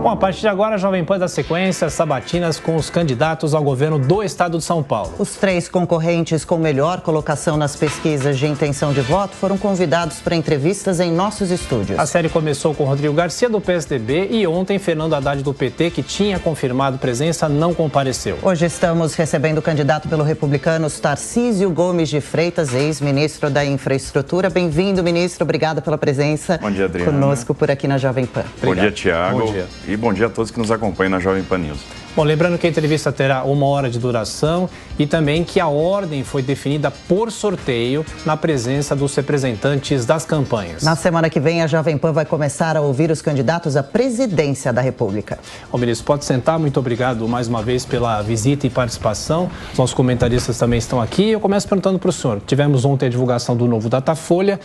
Bom, a partir de agora, a Jovem Pan dá sequência, sabatinas com os candidatos ao governo do estado de São Paulo. Os 3 concorrentes com melhor colocação nas pesquisas de intenção de voto foram convidados para entrevistas em nossos estúdios. A série começou com Rodrigo Garcia, do PSDB, e ontem Fernando Haddad, do PT, que tinha confirmado presença, não compareceu. Hoje estamos recebendo o candidato pelo Republicanos, Tarcísio Gomes de Freitas, ex-ministro da Infraestrutura. Bem-vindo, ministro. Obrigada pela presença. Bom dia, Adriana. Conosco por aqui na Jovem Pan. Bom dia, Tiago. Bom dia. E bom dia a todos que nos acompanham na Jovem Pan News. Bom, lembrando que a entrevista terá 1 hora de duração e também que a ordem foi definida por sorteio na presença dos representantes das campanhas. Na semana que vem, a Jovem Pan vai começar a ouvir os candidatos à presidência da República. Bom, ministro, pode sentar. Muito obrigado mais uma vez pela visita e participação. Os nossos comentaristas também estão aqui. Eu começo perguntando para o senhor. Tivemos ontem a divulgação do novo Datafolha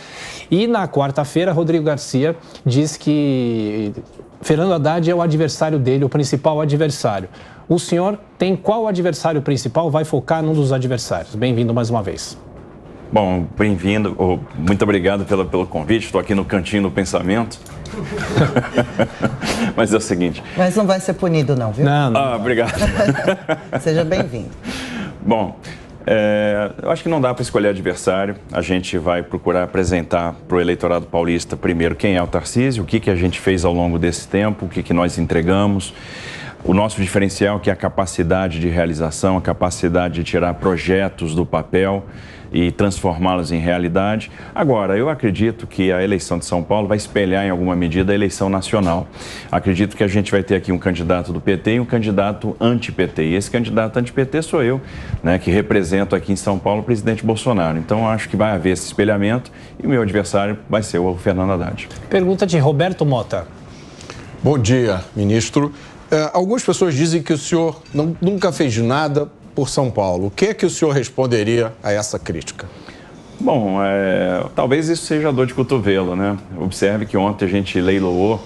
e na quarta-feira, Rodrigo Garcia diz que Fernando Haddad é o adversário dele, o principal adversário. O senhor tem qual adversário principal? Vai focar num dos adversários. Bem-vindo mais uma vez. Bom, bem-vindo. Muito obrigado pelo convite. Estou aqui no cantinho do pensamento. Mas é o seguinte... Mas não vai ser punido não, viu? Não. Obrigado. Seja bem-vindo. Bom, eu acho que não dá para escolher adversário. A gente vai procurar apresentar para o eleitorado paulista, primeiro, quem é o Tarcísio, o que a gente fez ao longo desse tempo, o que nós entregamos. O nosso diferencial, que é a capacidade de realização, a capacidade de tirar projetos do papel e transformá-los em realidade. Agora, eu acredito que a eleição de São Paulo vai espelhar em alguma medida a eleição nacional. Acredito que a gente vai ter aqui um candidato do PT e um candidato anti-PT. E esse candidato anti-PT sou eu, né, que represento aqui em São Paulo o presidente Bolsonaro. Então, acho que vai haver esse espelhamento e o meu adversário vai ser o Fernando Haddad. Pergunta de Roberto Mota. Bom dia, ministro. Algumas pessoas dizem que o senhor nunca fez nada por São Paulo. O que é que o senhor responderia a essa crítica? Bom, talvez isso seja dor de cotovelo, né? Observe que ontem a gente leiloou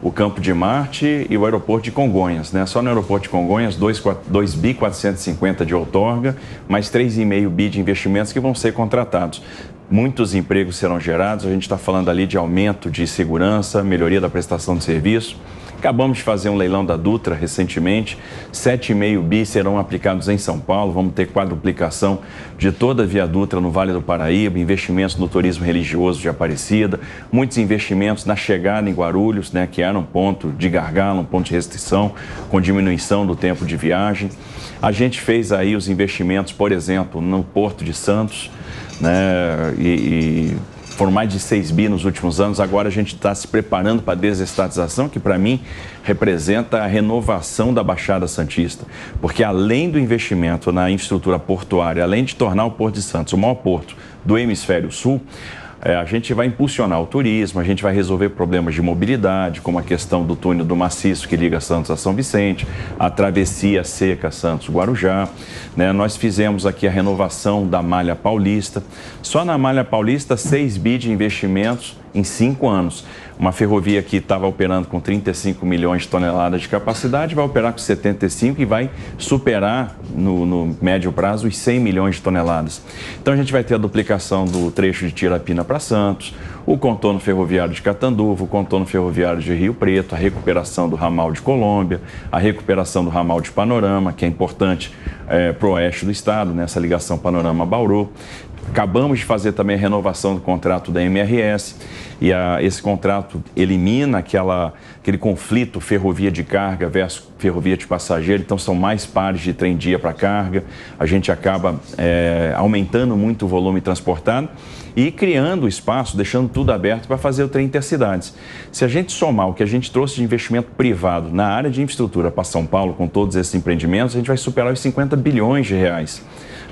o Campo de Marte e o aeroporto de Congonhas, né? Só no aeroporto de Congonhas, 2 bi 450 de outorga, mais 3,5 bi de investimentos que vão ser contratados. Muitos empregos serão gerados, a gente está falando ali de aumento de segurança, melhoria da prestação de serviço. Acabamos de fazer um leilão da Dutra recentemente, 7,5 bi serão aplicados em São Paulo, vamos ter quadruplicação de toda a Via Dutra no Vale do Paraíba, investimentos no turismo religioso de Aparecida, muitos investimentos na chegada em Guarulhos, né, que era um ponto de gargalo, um ponto de restrição, com diminuição do tempo de viagem. A gente fez aí os investimentos, por exemplo, no Porto de Santos, né, foram mais de 6 bi nos últimos anos. Agora a gente está se preparando para a desestatização, que para mim representa a renovação da Baixada Santista. Porque além do investimento na infraestrutura portuária, além de tornar o Porto de Santos o maior porto do Hemisfério Sul, a gente vai impulsionar o turismo, a gente vai resolver problemas de mobilidade, como a questão do túnel do Maciço, que liga Santos a São Vicente, a travessia seca Santos-Guarujá, né? Nós fizemos aqui a renovação da Malha Paulista. Só na Malha Paulista, 6 bi de investimentos em 5 anos. Uma ferrovia que estava operando com 35 milhões de toneladas de capacidade, vai operar com 75 e vai superar, no médio prazo, os 100 milhões de toneladas. Então, a gente vai ter a duplicação do trecho de Tirapina para Santos, o contorno ferroviário de Catanduva, o contorno ferroviário de Rio Preto, a recuperação do ramal de Colômbia, a recuperação do ramal de Panorama, que é importante para o oeste do estado, nessa ligação Panorama-Bauru. Acabamos de fazer também a renovação do contrato da MRS e esse contrato elimina aquele conflito ferrovia de carga versus ferrovia de passageiro, então são mais pares de trem-dia para carga, a gente acaba aumentando muito o volume transportado e criando espaço, deixando tudo aberto para fazer o trem intercidades. Se a gente somar o que a gente trouxe de investimento privado na área de infraestrutura para São Paulo, com todos esses empreendimentos, a gente vai superar os 50 bilhões de reais.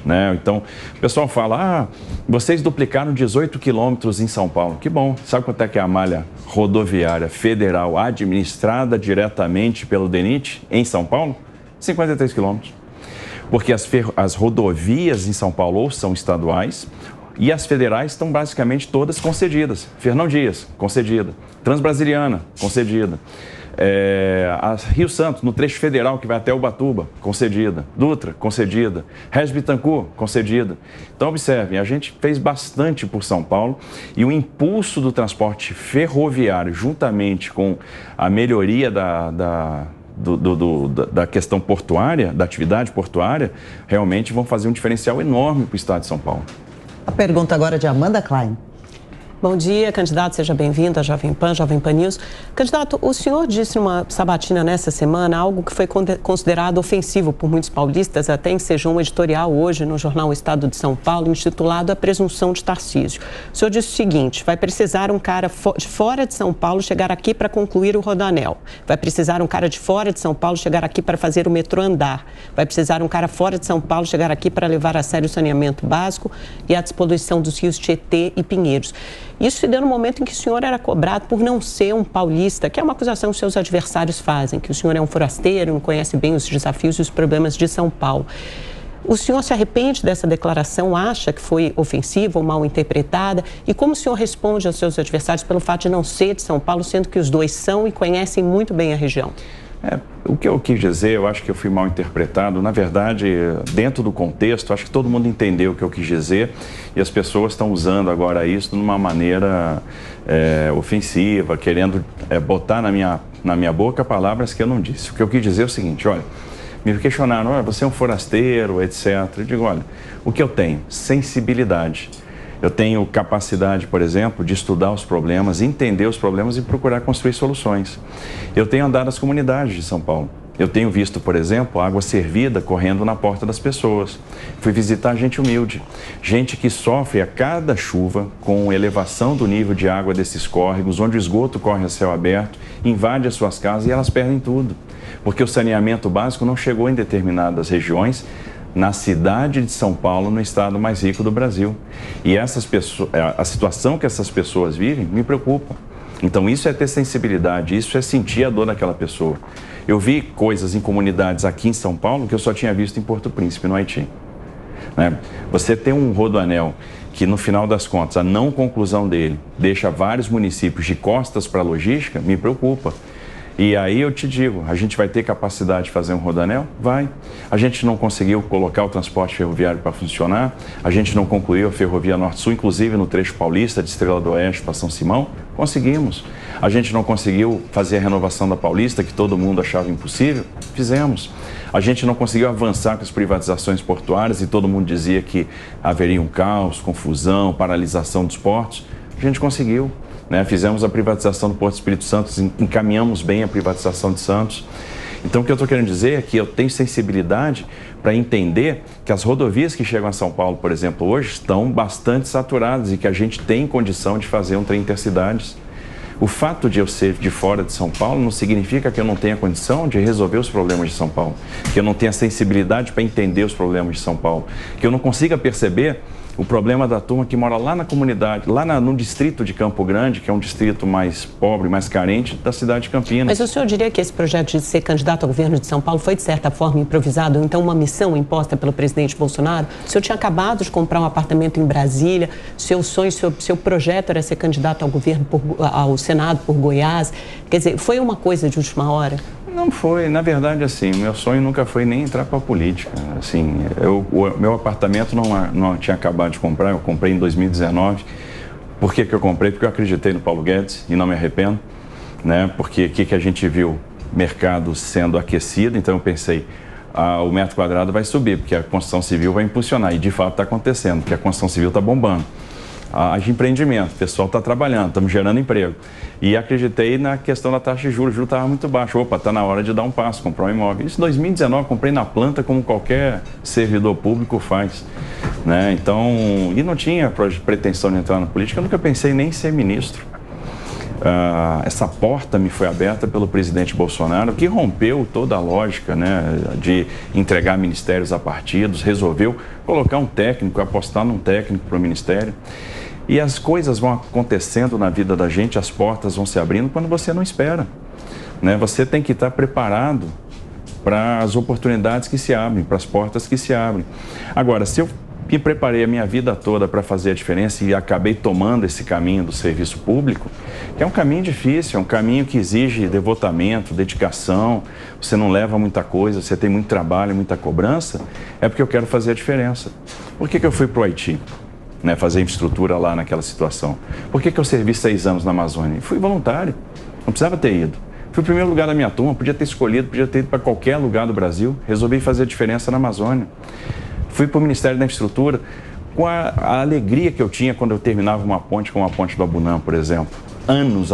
Né? Então, o pessoal fala, vocês duplicaram 18 quilômetros em São Paulo. Que bom. Sabe quanto é que é a malha rodoviária federal administrada diretamente pelo DENIT em São Paulo? 53 quilômetros. Porque as rodovias em São Paulo ou são estaduais e as federais estão basicamente todas concedidas. Fernão Dias, concedida. Transbrasiliana, concedida. A Rio Santos, no trecho federal que vai até Ubatuba, concedida. Dutra, concedida. Regis Bittencourt, concedida. Então, observem, a gente fez bastante por São Paulo e o impulso do transporte ferroviário, juntamente com a melhoria da questão portuária, da atividade portuária, realmente vão fazer um diferencial enorme para o estado de São Paulo. A pergunta agora é de Amanda Klein. Bom dia, candidato, seja bem-vindo à Jovem Pan News. Candidato, o senhor disse numa sabatina nessa semana algo que foi considerado ofensivo por muitos paulistas, até ensejou um editorial hoje no jornal O Estado de São Paulo, intitulado A Presunção de Tarcísio. O senhor disse o seguinte: vai precisar um cara de fora de São Paulo chegar aqui para concluir o Rodoanel. Vai precisar um cara de fora de São Paulo chegar aqui para fazer o metrô andar. Vai precisar um cara fora de São Paulo chegar aqui para levar a sério o saneamento básico e a despoluição dos rios Tietê e Pinheiros. Isso se deu no momento em que o senhor era cobrado por não ser um paulista, que é uma acusação que seus adversários fazem, que o senhor é um forasteiro, não conhece bem os desafios e os problemas de São Paulo. O senhor se arrepende dessa declaração, acha que foi ofensiva ou mal interpretada? E como o senhor responde aos seus adversários pelo fato de não ser de São Paulo, sendo que os dois são e conhecem muito bem a região? O que eu quis dizer, eu acho que eu fui mal interpretado. Na verdade, dentro do contexto, acho que todo mundo entendeu o que eu quis dizer e as pessoas estão usando agora isso de uma maneira ofensiva, querendo botar na minha boca palavras que eu não disse. O que eu quis dizer é o seguinte: olha, me questionaram, você é um forasteiro, etc. Eu digo, olha, o que eu tenho? Sensibilidade. Eu tenho capacidade, por exemplo, de estudar os problemas, entender os problemas e procurar construir soluções. Eu tenho andado nas comunidades de São Paulo. Eu tenho visto, por exemplo, água servida correndo na porta das pessoas. Fui visitar gente humilde, gente que sofre a cada chuva com elevação do nível de água desses córregos, onde o esgoto corre a céu aberto, invade as suas casas e elas perdem tudo. Porque o saneamento básico não chegou em determinadas regiões, na cidade de São Paulo, no estado mais rico do Brasil. E a situação que essas pessoas vivem me preocupa. Então isso é ter sensibilidade, isso é sentir a dor daquela pessoa. Eu vi coisas em comunidades aqui em São Paulo que eu só tinha visto em Porto Príncipe, no Haiti. Você tem um rodoanel que, no final das contas, a não conclusão dele deixa vários municípios de costas para a logística, me preocupa. E aí eu te digo, a gente vai ter capacidade de fazer um rodoanel? Vai. A gente não conseguiu colocar o transporte ferroviário para funcionar, a gente não concluiu a Ferrovia Norte-Sul, inclusive no trecho paulista de Estrela do Oeste para São Simão, conseguimos. A gente não conseguiu fazer a renovação da Paulista, que todo mundo achava impossível, fizemos. A gente não conseguiu avançar com as privatizações portuárias e todo mundo dizia que haveria um caos, confusão, paralisação dos portos, a gente conseguiu. Fizemos a privatização do Porto Espírito Santo, encaminhamos bem a privatização de Santos. Então, o que eu estou querendo dizer é que eu tenho sensibilidade para entender que as rodovias que chegam a São Paulo, por exemplo, hoje, estão bastante saturadas e que a gente tem condição de fazer um trem intercidades. O fato de eu ser de fora de São Paulo não significa que eu não tenha condição de resolver os problemas de São Paulo, que eu não tenha sensibilidade para entender os problemas de São Paulo, que eu não consiga perceber o problema da turma que mora lá na comunidade, lá no distrito de Campo Grande, que é um distrito mais pobre, mais carente da cidade de Campinas. Mas o senhor diria que esse projeto de ser candidato ao governo de São Paulo foi, de certa forma, improvisado, ou então uma missão imposta pelo presidente Bolsonaro? O senhor tinha acabado de comprar um apartamento em Brasília, seu sonho, seu projeto era ser candidato ao governo, ao Senado por Goiás. Quer dizer, foi uma coisa de última hora? Não foi, na verdade, assim, meu sonho nunca foi nem entrar para a política. Assim, meu apartamento não tinha acabado de comprar, eu comprei em 2019. Por que eu comprei? Porque eu acreditei no Paulo Guedes e não me arrependo, Porque o que a gente viu? Mercado sendo aquecido, então eu pensei, o metro quadrado vai subir, porque a construção civil vai impulsionar, e de fato está acontecendo, porque a construção civil está bombando. De empreendimento, o pessoal está trabalhando, estamos gerando emprego. E acreditei na questão da taxa de juros, o juro estava muito baixo. Opa, está na hora de dar um passo, comprar um imóvel. Isso em 2019, comprei na planta como qualquer servidor público faz. Então, e não tinha pretensão de entrar na política, eu nunca pensei nem em ser ministro. Essa porta me foi aberta pelo presidente Bolsonaro, que rompeu toda a lógica de entregar ministérios a partidos, resolveu colocar um técnico, apostar num técnico para o ministério. E as coisas vão acontecendo na vida da gente, as portas vão se abrindo quando você não espera. Você tem que estar preparado para as oportunidades que se abrem, para as portas que se abrem. Agora, se eu que preparei a minha vida toda para fazer a diferença e acabei tomando esse caminho do serviço público, que é um caminho difícil, é um caminho que exige devotamento, dedicação, você não leva muita coisa, você tem muito trabalho, muita cobrança, é porque eu quero fazer a diferença. Por que eu fui para o Haiti, né, fazer infraestrutura lá naquela situação? Por que eu servi 6 anos na Amazônia? Fui voluntário, não precisava ter ido. Fui o primeiro lugar da minha turma, podia ter escolhido, podia ter ido para qualquer lugar do Brasil, resolvi fazer a diferença na Amazônia. Fui para o Ministério da Infraestrutura com a alegria que eu tinha quando eu terminava uma ponte, como a ponte do Abunã, por exemplo. Anos,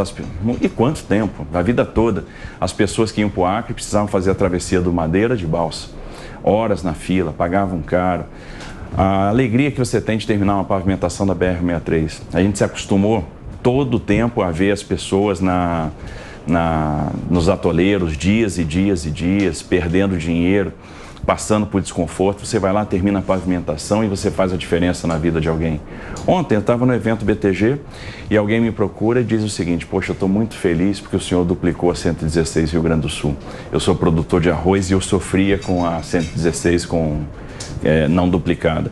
e quanto tempo, a vida toda, as pessoas que iam para o Acre precisavam fazer a travessia do Madeira de balsa. Horas na fila, pagavam caro. A alegria que você tem de terminar uma pavimentação da BR-63. A gente se acostumou todo o tempo a ver as pessoas nos atoleiros, dias e dias e dias, perdendo dinheiro, passando por desconforto. Você vai lá, termina a pavimentação e você faz a diferença na vida de alguém. Ontem eu estava no evento BTG e alguém me procura e diz o seguinte: poxa, eu estou muito feliz porque o senhor duplicou a 116 Rio Grande do Sul. Eu sou produtor de arroz e eu sofria com a 116 não duplicada.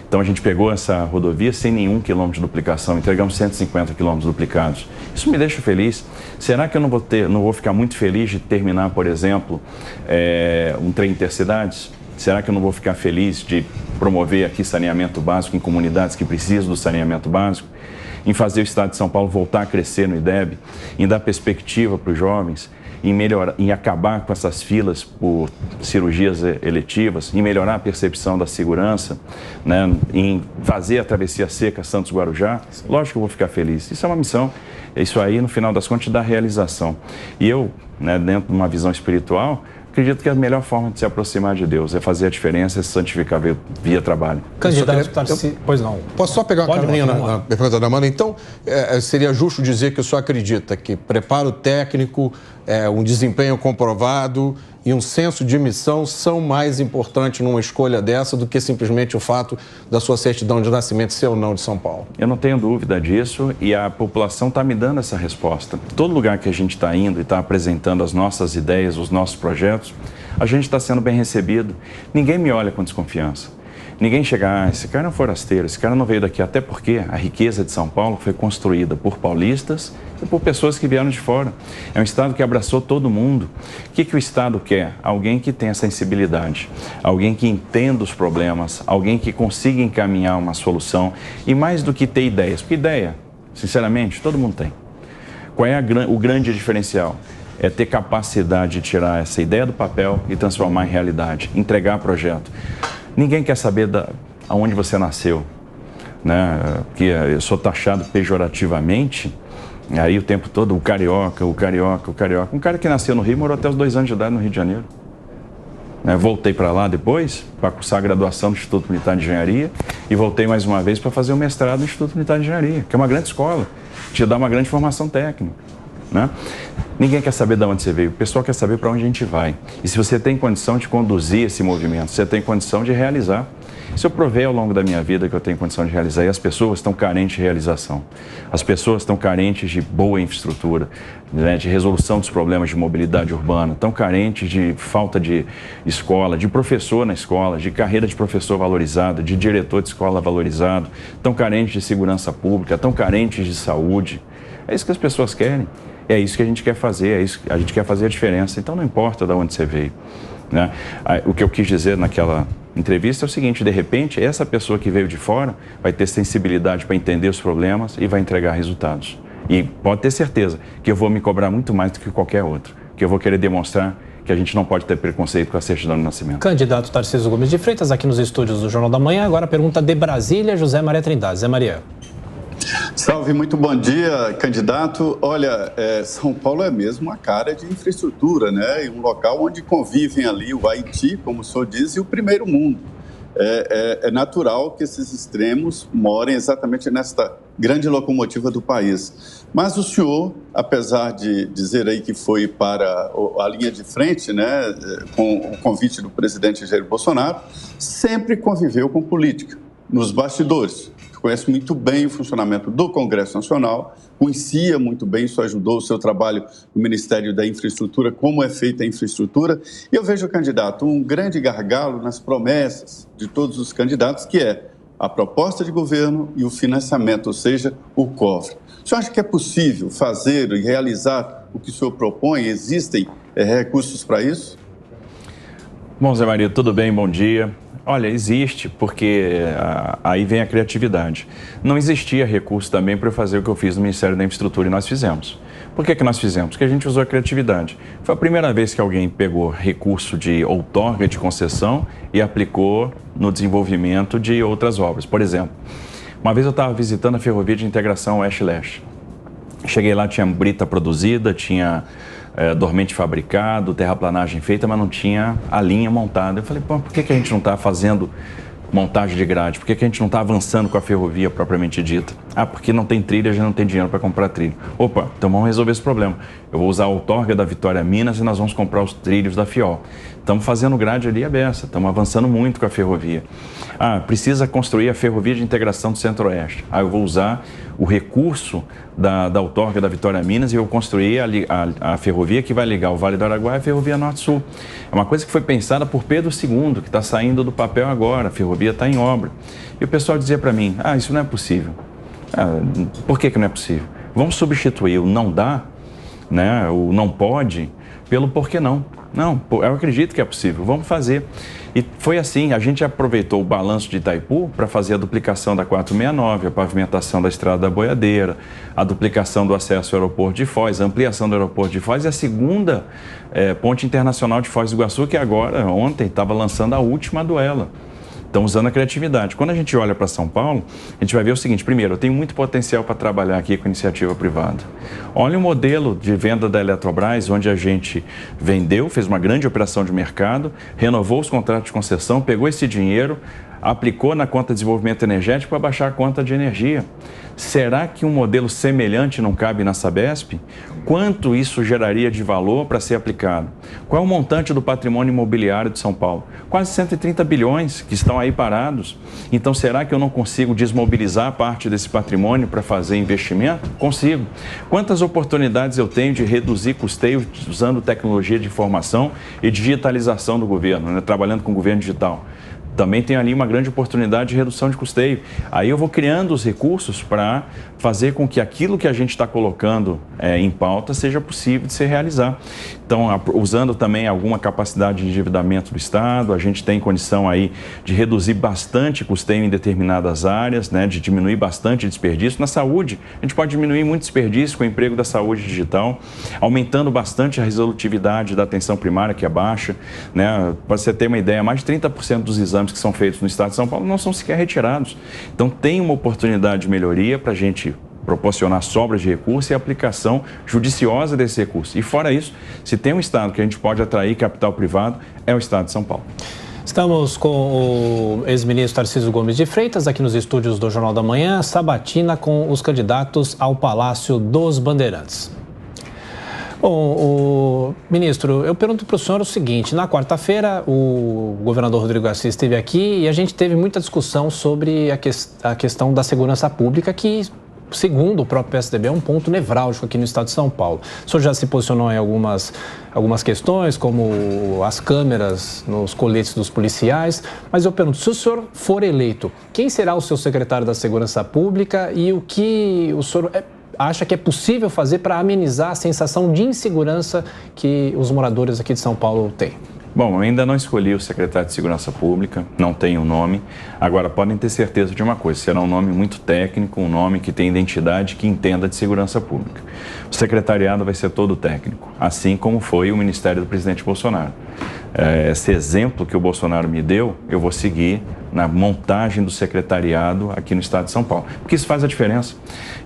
Então a gente pegou essa rodovia sem nenhum quilômetro de duplicação, entregamos 150 quilômetros duplicados. Isso me deixa feliz. Será que eu não vou ficar muito feliz de terminar, por exemplo, um trem intercidades? Será que eu não vou ficar feliz de promover aqui saneamento básico em comunidades que precisam do saneamento básico? Em fazer o Estado de São Paulo voltar a crescer no IDEB, em dar perspectiva para os jovens, em acabar com essas filas por cirurgias eletivas, em melhorar a percepção da segurança, né, em fazer a travessia seca Santos-Guarujá? Lógico que eu vou ficar feliz. Isso é uma missão. Isso aí, no final das contas, dá realização. E eu, né, dentro de uma visão espiritual, acredito que a melhor forma de se aproximar de Deus é fazer a diferença, é se santificar via trabalho. Candidato Tarcísio, pois não. Posso só pegar uma carinha na pergunta da Amanda? Então, seria justo dizer que o senhor acredita que preparo técnico, um desempenho comprovado e um senso de missão são mais importantes numa escolha dessa do que simplesmente o fato da sua certidão de nascimento ser ou não de São Paulo? Eu não tenho dúvida disso e a população está me dando essa resposta. Todo lugar que a gente está indo e está apresentando as nossas ideias, os nossos projetos, a gente está sendo bem recebido. Ninguém me olha com desconfiança. Ninguém chega, esse cara é um forasteiro, esse cara não veio daqui, até porque a riqueza de São Paulo foi construída por paulistas e por pessoas que vieram de fora. É um estado que abraçou todo mundo. O que o estado quer? Alguém que tenha sensibilidade, alguém que entenda os problemas, alguém que consiga encaminhar uma solução e mais do que ter ideias, porque ideia, sinceramente, todo mundo tem. Qual é o grande diferencial? É ter capacidade de tirar essa ideia do papel e transformar em realidade, entregar projeto. Ninguém quer saber aonde você nasceu, né? Porque eu sou taxado pejorativamente, aí o tempo todo, o carioca. Um cara que nasceu no Rio morou até os 2 anos de idade no Rio de Janeiro. Voltei para lá depois, para cursar a graduação no Instituto Militar de Engenharia e voltei mais uma vez para fazer o mestrado no Instituto Militar de Engenharia, que é uma grande escola, te dá uma grande formação técnica, né? Ninguém quer saber de onde você veio, o pessoal quer saber para onde a gente vai. E se você tem condição de conduzir esse movimento, se você tem condição de realizar. Isso eu provei ao longo da minha vida que eu tenho condição de realizar. E as pessoas estão carentes de realização. As pessoas estão carentes de boa infraestrutura, né, de resolução dos problemas de mobilidade urbana, estão carentes de falta de escola, de professor na escola, de carreira de professor valorizado, de diretor de escola valorizado, estão carentes de segurança pública, estão carentes de saúde. É isso que as pessoas querem. É isso que a gente quer fazer, a gente quer fazer a diferença. Então não importa de onde você veio, né? O que eu quis dizer naquela entrevista é o seguinte: de repente, essa pessoa que veio de fora vai ter sensibilidade para entender os problemas e vai entregar resultados. E pode ter certeza que eu vou me cobrar muito mais do que qualquer outro, que eu vou querer demonstrar que a gente não pode ter preconceito com a certidão de nascimento. Candidato Tarcísio Gomes de Freitas, aqui nos estúdios do Jornal da Manhã. Agora a pergunta de Brasília, José Maria Trindade. Zé Maria. Salve, muito bom dia, candidato. Olha, São Paulo é mesmo uma cara de infraestrutura, né? E um local onde convivem ali o Haiti, como o senhor diz, e o primeiro mundo. É natural que esses extremos morem exatamente nesta grande locomotiva do país. Mas o senhor, apesar de dizer aí que foi para a linha de frente, né, com o convite do presidente Jair Bolsonaro, sempre conviveu com política, nos bastidores. Conhece muito bem o funcionamento do Congresso Nacional, conhecia muito bem, isso ajudou o seu trabalho no Ministério da Infraestrutura, como é feita a infraestrutura. E eu vejo, candidato, um grande gargalo nas promessas de todos os candidatos, que é a proposta de governo e o financiamento, ou seja, o cofre. O senhor acha que é possível fazer e realizar o que o senhor propõe? Existem recursos para isso? Bom, Zé Maria, tudo bem? Bom dia. Olha, existe, porque aí vem a criatividade. Não existia recurso também para eu fazer o que eu fiz no Ministério da Infraestrutura e nós fizemos. Por que nós fizemos? Porque a gente usou a criatividade. Foi a primeira vez que alguém pegou recurso de outorga de concessão e aplicou no desenvolvimento de outras obras. Por exemplo, uma vez eu estava visitando a Ferrovia de Integração Oeste-Leste. Cheguei lá, tinha brita produzida, tinha dormente fabricado, terraplanagem feita, mas não tinha a linha montada. Eu falei, pô, por que a gente não está fazendo montagem de grade? Por que a gente não está avançando com a ferrovia propriamente dita? Ah, porque não tem trilha, já não tem dinheiro para comprar trilho. Opa, então vamos resolver esse problema. Eu vou usar a outorga da Vitória Minas e nós vamos comprar os trilhos da FIOL. Estamos fazendo grade ali à beça, estamos avançando muito com a ferrovia. Ah, precisa construir a Ferrovia de Integração do Centro-Oeste. Ah, eu vou usar o recurso da outorga da Vitória Minas e eu vou construir a ferrovia que vai ligar o Vale do Araguaia à Ferrovia Norte-Sul. É uma coisa que foi pensada por Pedro II, que está saindo do papel agora, a ferrovia está em obra. E o pessoal dizia para mim, isso não é possível. Por que não é possível? Vamos substituir o não dá, né, o não pode, pelo por que não. Não, eu acredito que é possível, vamos fazer. E foi assim, a gente aproveitou o balanço de Itaipu para fazer a duplicação da 469, a pavimentação da Estrada da Boiadeira, a duplicação do acesso ao aeroporto de Foz, a ampliação do aeroporto de Foz e a segunda ponte internacional de Foz do Iguaçu, que agora, ontem, estava lançando a última duela. Estão usando a criatividade. Quando a gente olha para São Paulo, a gente vai ver o seguinte, primeiro, eu tenho muito potencial para trabalhar aqui com iniciativa privada. Olha o modelo de venda da Eletrobras, onde a gente vendeu, fez uma grande operação de mercado, renovou os contratos de concessão, pegou esse dinheiro, aplicou na conta de desenvolvimento energético para baixar a conta de energia. Será que um modelo semelhante não cabe na Sabesp? Quanto isso geraria de valor para ser aplicado? Qual é o montante do patrimônio imobiliário de São Paulo? Quase 130 bilhões que estão aí parados. Então, será que eu não consigo desmobilizar parte desse patrimônio para fazer investimento? Consigo. Quantas oportunidades eu tenho de reduzir custeio usando tecnologia de informação e digitalização do governo, né? Trabalhando com o governo digital? Também tem ali uma grande oportunidade de redução de custeio. Aí eu vou criando os recursos para fazer com que aquilo que a gente está colocando em pauta seja possível de se realizar. Então, usando também alguma capacidade de endividamento do Estado, a gente tem condição aí de reduzir bastante custeio em determinadas áreas, né, de diminuir bastante desperdício. Na saúde, a gente pode diminuir muito desperdício com o emprego da saúde digital, aumentando bastante a resolutividade da atenção primária, que é baixa, né? Para você ter uma ideia, mais de 30% dos exames que são feitos no Estado de São Paulo não são sequer retirados. Então, tem uma oportunidade de melhoria para a gente proporcionar sobras de recursos e aplicação judiciosa desse recurso. E fora isso, se tem um Estado que a gente pode atrair capital privado, é o Estado de São Paulo. Estamos com o ex-ministro Tarcísio Gomes de Freitas, aqui nos estúdios do Jornal da Manhã, sabatina com os candidatos ao Palácio dos Bandeirantes. Bom, ministro, eu pergunto para o senhor o seguinte, na quarta-feira o governador Rodrigo Garcia esteve aqui e a gente teve muita discussão sobre a questão da segurança pública, que, segundo o próprio PSDB, é um ponto nevrálgico aqui no estado de São Paulo. O senhor já se posicionou em algumas questões, como as câmeras nos coletes dos policiais, mas eu pergunto, se o senhor for eleito, quem será o seu secretário da Segurança Pública e o que o senhor acha que é possível fazer para amenizar a sensação de insegurança que os moradores aqui de São Paulo têm? Bom, eu ainda não escolhi o secretário de Segurança Pública, não tenho nome. Agora, podem ter certeza de uma coisa, será um nome muito técnico, um nome que tem identidade, que entenda de segurança pública. O secretariado vai ser todo técnico, assim como foi o Ministério do Presidente Bolsonaro. Esse exemplo que o Bolsonaro me deu, eu vou seguir na montagem do secretariado aqui no estado de São Paulo, porque isso faz a diferença.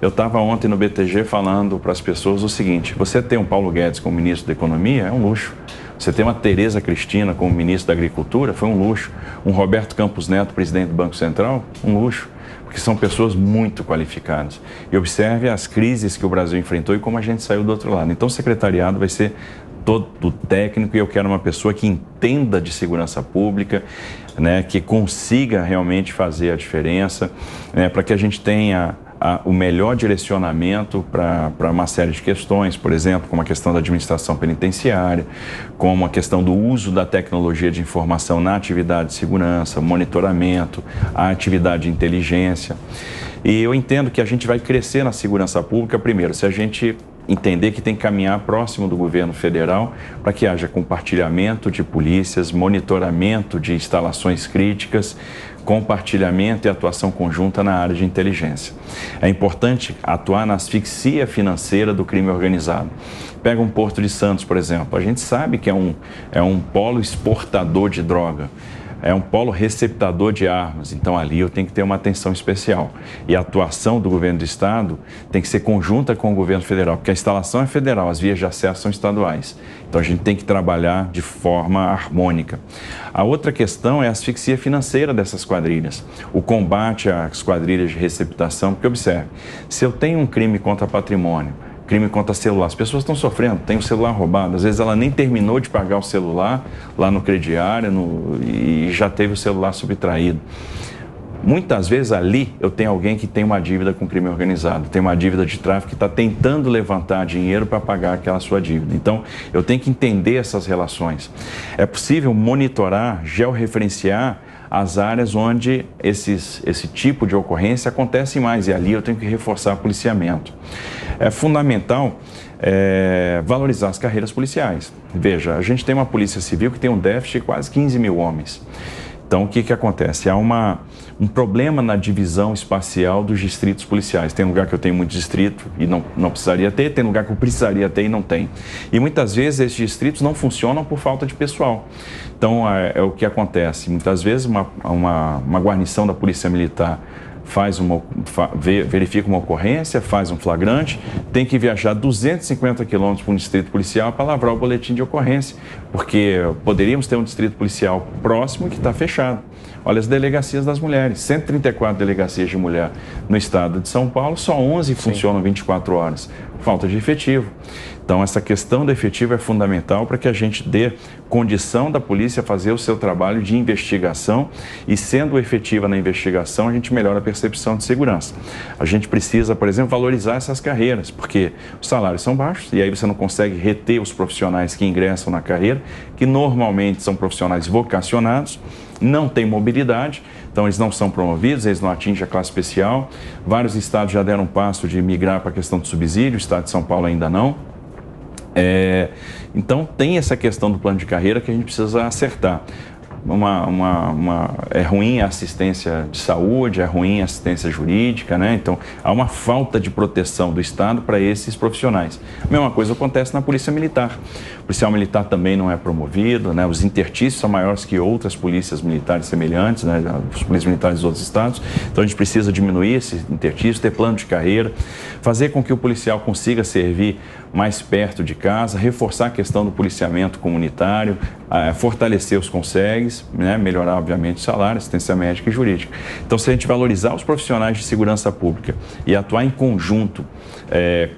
Eu estava ontem no BTG falando para as pessoas o seguinte, você ter um Paulo Guedes como ministro da Economia é um luxo. Você ter uma Tereza Cristina como ministro da Agricultura foi um luxo. Um Roberto Campos Neto, presidente do Banco Central, um luxo. Porque são pessoas muito qualificadas. E observe as crises que o Brasil enfrentou e como a gente saiu do outro lado. Então o secretariado vai ser todo técnico e eu quero uma pessoa que entenda de segurança pública, né, que consiga realmente fazer a diferença, né, para que a gente tenha o melhor direcionamento para uma série de questões, por exemplo, como a questão da administração penitenciária, como a questão do uso da tecnologia de informação na atividade de segurança, monitoramento, a atividade de inteligência. E eu entendo que a gente vai crescer na segurança pública, primeiro, se a gente entender que tem que caminhar próximo do governo federal para que haja compartilhamento de polícias, monitoramento de instalações críticas, compartilhamento e atuação conjunta na área de inteligência. É importante atuar na asfixia financeira do crime organizado. Pega um Porto de Santos, por exemplo. A gente sabe que é um polo exportador de droga. É um polo receptador de armas, então ali eu tenho que ter uma atenção especial. E a atuação do governo do estado tem que ser conjunta com o governo federal, porque a instalação é federal, as vias de acesso são estaduais. Então a gente tem que trabalhar de forma harmônica. A outra questão é a asfixia financeira dessas quadrilhas, o combate às quadrilhas de receptação, porque observe, se eu tenho um crime contra patrimônio, crime contra celular. As pessoas estão sofrendo, tem o celular roubado. Às vezes ela nem terminou de pagar o celular lá no crediário e já teve o celular subtraído. Muitas vezes ali eu tenho alguém que tem uma dívida com crime organizado, tem uma dívida de tráfico que está tentando levantar dinheiro para pagar aquela sua dívida. Então eu tenho que entender essas relações. É possível monitorar, georreferenciar as áreas onde esse tipo de ocorrência acontece mais e ali eu tenho que reforçar o policiamento. É fundamental valorizar as carreiras policiais. Veja, a gente tem uma polícia civil que tem um déficit de quase 15 mil homens. Então, o que acontece? Há um problema na divisão espacial dos distritos policiais. Tem lugar que eu tenho muito distrito e não precisaria ter, tem lugar que eu precisaria ter e não tem. E muitas vezes esses distritos não funcionam por falta de pessoal. Então, é o que acontece. Muitas vezes uma guarnição da Polícia Militar verifica uma ocorrência, faz um flagrante, tem que viajar 250 quilômetros para um distrito policial para lavrar o boletim de ocorrência, porque poderíamos ter um distrito policial próximo que está fechado. Olha as delegacias das mulheres, 134 delegacias de mulher no estado de São Paulo, só 11 funcionam 24 horas, falta de efetivo. Então, essa questão do efetivo é fundamental para que a gente dê condição da polícia fazer o seu trabalho de investigação e, sendo efetiva na investigação, a gente melhora a percepção de segurança. A gente precisa, por exemplo, valorizar essas carreiras, porque os salários são baixos e aí você não consegue reter os profissionais que ingressam na carreira, que normalmente são profissionais vocacionados, não têm mobilidade, então eles não são promovidos, eles não atingem a classe especial. Vários estados já deram um passo de migrar para a questão do subsídio, o estado de São Paulo ainda não. Então tem essa questão do plano de carreira que a gente precisa acertar. É ruim a assistência de saúde, é ruim a assistência jurídica, né? Então há uma falta de proteção do Estado para esses profissionais. A mesma coisa acontece na Polícia Militar. O policial militar também não é promovido, né? Os interstícios são maiores que outras polícias militares semelhantes, né? Os polícias militares dos outros estados. Então a gente precisa diminuir esse interstício, ter plano de carreira, fazer com que o policial consiga servir mais perto de casa, reforçar a questão do policiamento comunitário, fortalecer os CONSEGs, né, melhorar, obviamente, o salário, assistência médica e jurídica. Então, se a gente valorizar os profissionais de segurança pública e atuar em conjunto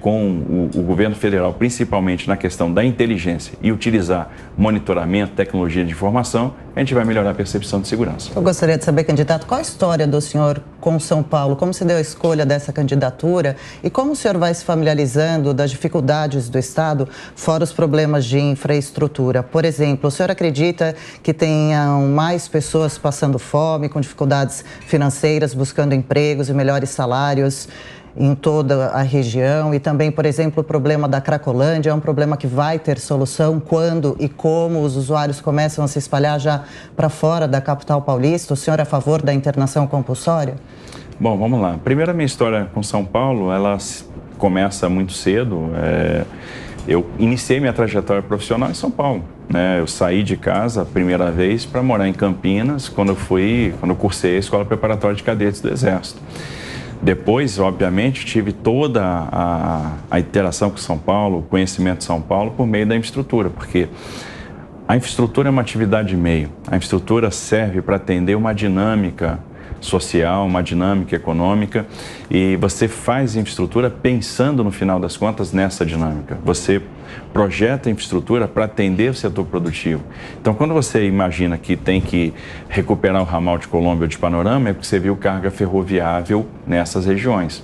com o governo federal, principalmente na questão da inteligência e utilizar monitoramento, tecnologia de informação, a gente vai melhorar a percepção de segurança. Eu gostaria de saber, candidato, qual a história do senhor com São Paulo? Como se deu a escolha dessa candidatura e como o senhor vai se familiarizando das dificuldades do Estado, fora os problemas de infraestrutura? Por exemplo, o senhor acredita que tenham mais pessoas passando fome, com dificuldades financeiras, buscando empregos e melhores salários em toda a região? E também, por exemplo, o problema da Cracolândia é um problema que vai ter solução quando e como os usuários começam a se espalhar já para fora da capital paulista? O senhor é a favor da internação compulsória? Bom, vamos lá. Primeiro, a minha história com São Paulo, ela começa muito cedo. Eu iniciei minha trajetória profissional em São Paulo, né? Eu saí de casa a primeira vez para morar em Campinas, quando eu cursei a Escola Preparatória de Cadetes do Exército. Depois, obviamente, tive toda a interação com São Paulo, o conhecimento de São Paulo por meio da infraestrutura, porque a infraestrutura é uma atividade de meio. A infraestrutura serve para atender uma dinâmica social, uma dinâmica econômica, e você faz infraestrutura pensando, no final das contas, nessa dinâmica. Você projeta a infraestrutura para atender o setor produtivo. Então, quando você imagina que tem que recuperar o ramal de Colômbia ou de Panorama, é porque você viu carga ferroviável nessas regiões.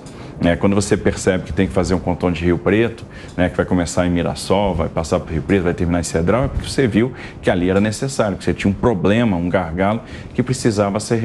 Quando você percebe que tem que fazer um contorno de Rio Preto, que vai começar em Mirassol, vai passar por Rio Preto, vai terminar em Cedral, é porque você viu que ali era necessário, que você tinha um problema, um gargalo que precisava ser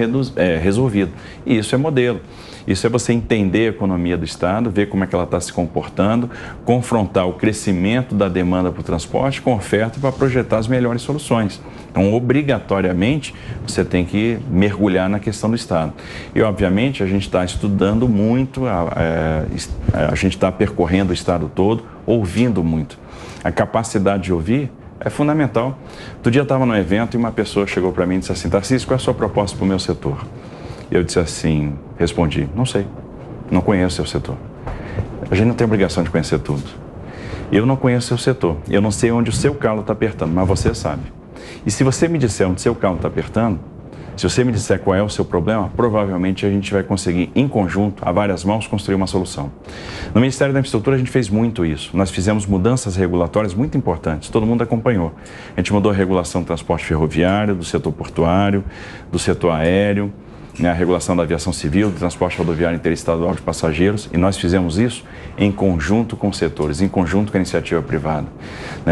resolvido. E isso é modelo. Isso é você entender a economia do Estado, ver como é que ela está se comportando, confrontar o crescimento da demanda por transporte com oferta para projetar as melhores soluções. Então, obrigatoriamente, você tem que mergulhar na questão do Estado. E, obviamente, a gente está estudando muito, a gente está percorrendo o Estado todo, ouvindo muito. A capacidade de ouvir é fundamental. Outro dia eu estava num evento e uma pessoa chegou para mim e disse assim: Tarcísio, qual é a sua proposta para o meu setor? Eu disse assim, respondi, não sei, não conheço o seu setor. A gente não tem obrigação de conhecer tudo. Eu não conheço o seu setor, eu não sei onde o seu calo está apertando, mas você sabe. E se você me disser onde o seu calo está apertando, se você me disser qual é o seu problema, provavelmente a gente vai conseguir, em conjunto, a várias mãos, construir uma solução. No Ministério da Infraestrutura a gente fez muito isso. Nós fizemos mudanças regulatórias muito importantes, todo mundo acompanhou. A gente mudou a regulação do transporte ferroviário, do setor portuário, do setor aéreo, a regulação da aviação civil, do transporte rodoviário interestadual de passageiros, e nós fizemos isso em conjunto com os setores, em conjunto com a iniciativa privada.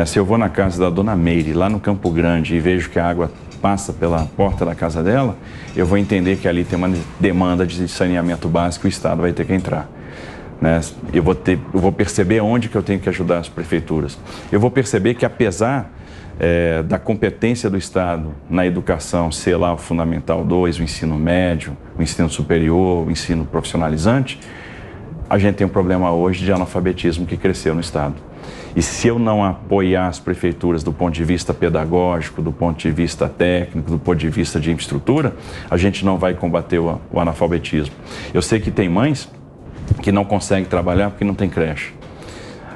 Se eu vou na casa da dona Meire, lá no Campo Grande, e vejo que a água passa pela porta da casa dela, eu vou entender que ali tem uma demanda de saneamento básico e o Estado vai ter que entrar. Eu vou perceber onde que eu tenho que ajudar as prefeituras. Eu vou perceber que, apesar da competência do Estado na educação ser lá o Fundamental 2, o ensino médio, o ensino superior, o ensino profissionalizante, a gente tem um problema hoje de analfabetismo que cresceu no Estado. E se eu não apoiar as prefeituras do ponto de vista pedagógico, do ponto de vista técnico, do ponto de vista de infraestrutura, a gente não vai combater o analfabetismo. Eu sei que tem mães que não conseguem trabalhar porque não tem creche.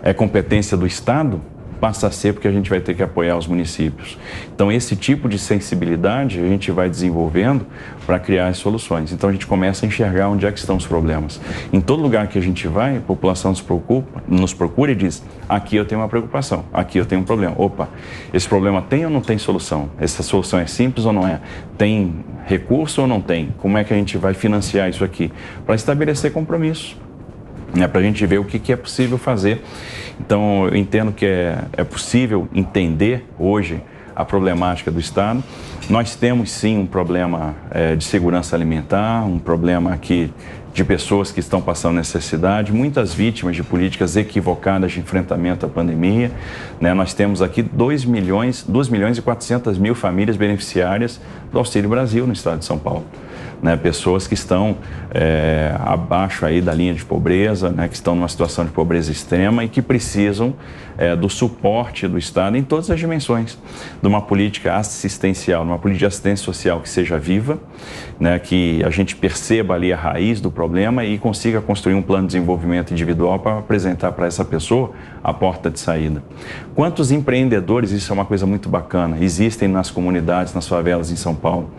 É competência do Estado? Passa a ser porque a gente vai ter que apoiar os municípios. Então, esse tipo de sensibilidade a gente vai desenvolvendo para criar as soluções. Então, a gente começa a enxergar onde é que estão os problemas. Em todo lugar que a gente vai, a população nos procura e diz: aqui eu tenho uma preocupação, aqui eu tenho um problema. Opa, esse problema tem ou não tem solução? Essa solução é simples ou não é? Tem recurso ou não tem? Como é que a gente vai financiar isso aqui? Para estabelecer compromisso. Para a gente ver o que é possível fazer. Então, eu entendo que é possível entender hoje a problemática do Estado. Nós temos, sim, um problema de segurança alimentar, um problema aqui de pessoas que estão passando necessidade, muitas vítimas de políticas equivocadas de enfrentamento à pandemia. Nós temos aqui 2 milhões e 400 mil famílias beneficiárias do Auxílio Brasil no estado de São Paulo. Pessoas que estão abaixo aí da linha de pobreza, que estão numa situação de pobreza extrema e que precisam do suporte do Estado em todas as dimensões, de uma política assistencial, de uma política de assistência social que seja viva, que a gente perceba ali a raiz do problema e consiga construir um plano de desenvolvimento individual para apresentar para essa pessoa a porta de saída. Quantos empreendedores, isso é uma coisa muito bacana, existem nas comunidades, nas favelas em São Paulo?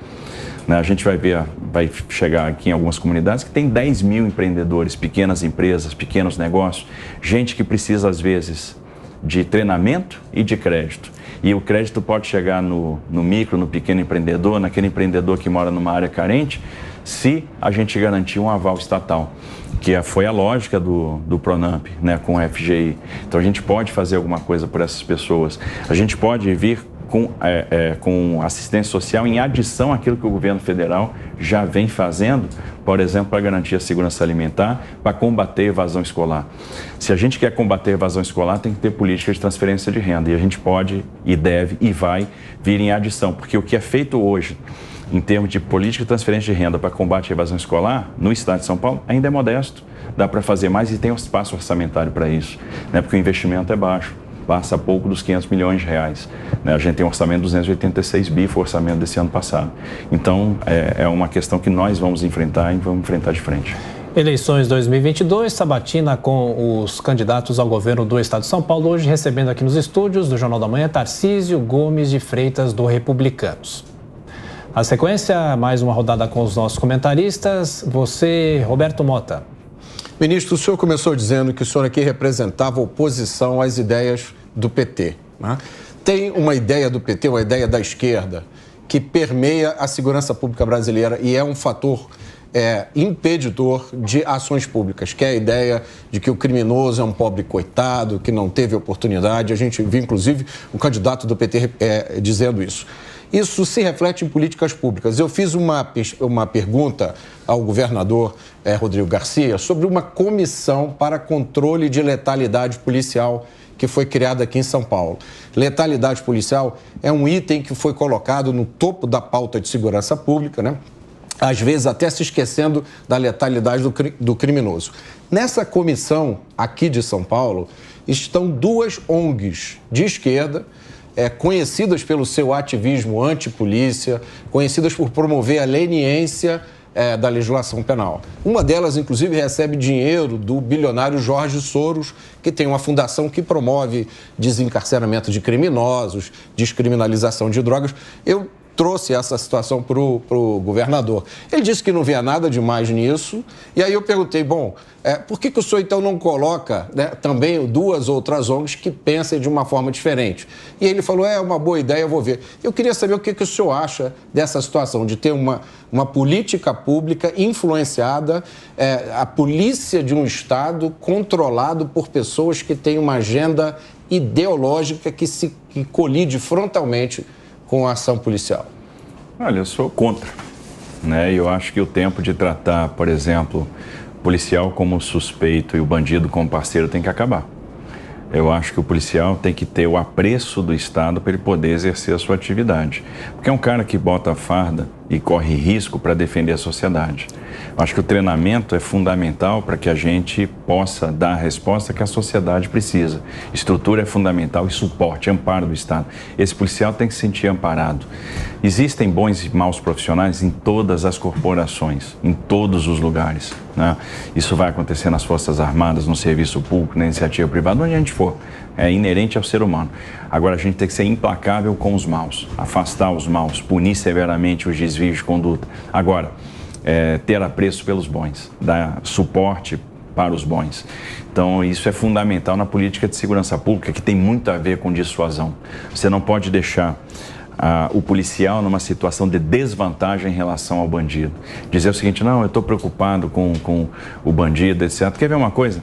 A gente vai chegar aqui em algumas comunidades que tem 10 mil empreendedores, pequenas empresas, pequenos negócios, gente que precisa, às vezes, de treinamento e de crédito. E o crédito pode chegar no micro, no pequeno empreendedor, naquele empreendedor que mora numa área carente, se a gente garantir um aval estatal, que foi a lógica do Pronamp, com o FGI. Então, a gente pode fazer alguma coisa por essas pessoas. A gente pode vir com assistência social em adição àquilo que o governo federal já vem fazendo, por exemplo, para garantir a segurança alimentar, para combater a evasão escolar. Se a gente quer combater a evasão escolar, tem que ter política de transferência de renda, e a gente pode e deve e vai vir em adição, porque o que é feito hoje em termos de política de transferência de renda para combate à evasão escolar, no estado de São Paulo, ainda é modesto. Dá para fazer mais e tem um espaço orçamentário para isso, porque o investimento é baixo. Passa pouco dos 500 milhões de reais. A gente tem um orçamento de 286 bi, foi o orçamento desse ano passado. Então, é uma questão que nós vamos enfrentar e vamos enfrentar de frente. Eleições 2022, sabatina com os candidatos ao governo do estado de São Paulo. Hoje recebendo aqui nos estúdios do Jornal da Manhã, Tarcísio Gomes de Freitas, do Republicanos. Na sequência, mais uma rodada com os nossos comentaristas. Você, Roberto Mota. Ministro, o senhor começou dizendo que o senhor aqui representava oposição às ideias do PT. Tem uma ideia do PT, uma ideia da esquerda, que permeia a segurança pública brasileira e é um fator impedidor de ações públicas, que é a ideia de que o criminoso é um pobre coitado, que não teve oportunidade. A gente viu, inclusive, o candidato do PT dizendo isso. Isso se reflete em políticas públicas. Eu fiz uma pergunta ao governador Rodrigo Garcia sobre uma comissão para controle de letalidade policial que foi criada aqui em São Paulo. Letalidade policial é um item que foi colocado no topo da pauta de segurança pública, né? Às vezes até se esquecendo da letalidade do criminoso. Nessa comissão aqui de São Paulo estão duas ONGs de esquerda, conhecidas pelo seu ativismo antipolícia, conhecidas por promover a leniência da legislação penal. Uma delas, inclusive, recebe dinheiro do bilionário Jorge Soros, que tem uma fundação que promove desencarceramento de criminosos, descriminalização de drogas. Eu trouxe essa situação para o governador. Ele disse que não via nada demais nisso, e aí eu perguntei, por que o senhor então não coloca, né, também duas outras ONGs que pensem de uma forma diferente? E ele falou, é uma boa ideia, eu vou ver. Eu queria saber o que o senhor acha dessa situação, de ter uma política pública influenciada, a polícia de um Estado controlado por pessoas que têm uma agenda ideológica que colide frontalmente com a ação policial. Olha, eu sou contra, né? Eu acho que o tempo de tratar, por exemplo, o policial como suspeito e o bandido como parceiro tem que acabar. Eu acho que o policial tem que ter o apreço do Estado para ele poder exercer a sua atividade. Porque é um cara que bota a farda e corre risco para defender a sociedade. Eu acho que o treinamento é fundamental para que a gente possa dar a resposta que a sociedade precisa. Estrutura é fundamental e suporte, amparo do Estado. Esse policial tem que se sentir amparado. Existem bons e maus profissionais em todas as corporações, em todos os lugares, né? Isso vai acontecer nas Forças Armadas, no serviço público, na iniciativa privada, onde a gente for. É inerente ao ser humano. Agora, a gente tem que ser implacável com os maus, afastar os maus, punir severamente os desvios de conduta. Agora, ter apreço pelos bons, dar suporte para os bons. Então, isso é fundamental na política de segurança pública, que tem muito a ver com dissuasão. Você não pode deixar o policial numa situação de desvantagem em relação ao bandido. Dizer o seguinte, não, eu estou preocupado com o bandido, etc. Quer ver uma coisa?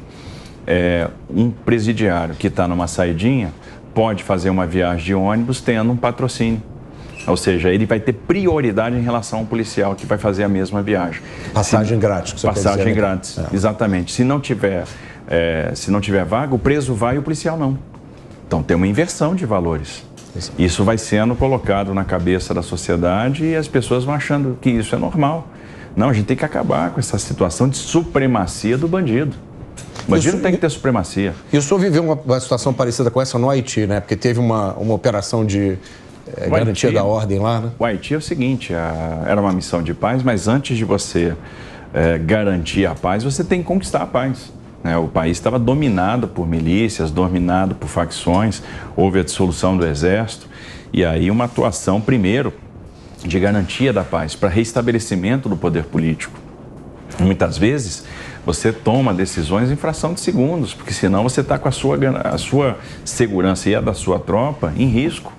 Um presidiário que está numa saidinha pode fazer uma viagem de ônibus tendo um patrocínio. Ou seja, ele vai ter prioridade em relação ao policial que vai fazer a mesma viagem. Passagem grátis. Que você passagem quer dizer, grátis, exatamente. Se não tiver vaga, o preso vai e o policial não. Então tem uma inversão de valores. Isso vai sendo colocado na cabeça da sociedade e as pessoas vão achando que isso é normal. Não, a gente tem que acabar com essa situação de supremacia do bandido. O bandido tem que ter supremacia. E o senhor viveu uma situação parecida com essa no Haiti, né? Porque teve uma operação de garantia da ordem lá, né? O Haiti é o seguinte, era uma missão de paz, mas antes de você garantir a paz, você tem que conquistar a paz. O país estava dominado por milícias, dominado por facções, houve a dissolução do exército e aí uma atuação, primeiro, de garantia da paz, para restabelecimento do poder político. Muitas vezes, você toma decisões em fração de segundos, porque senão você está com a sua segurança e a da sua tropa em risco.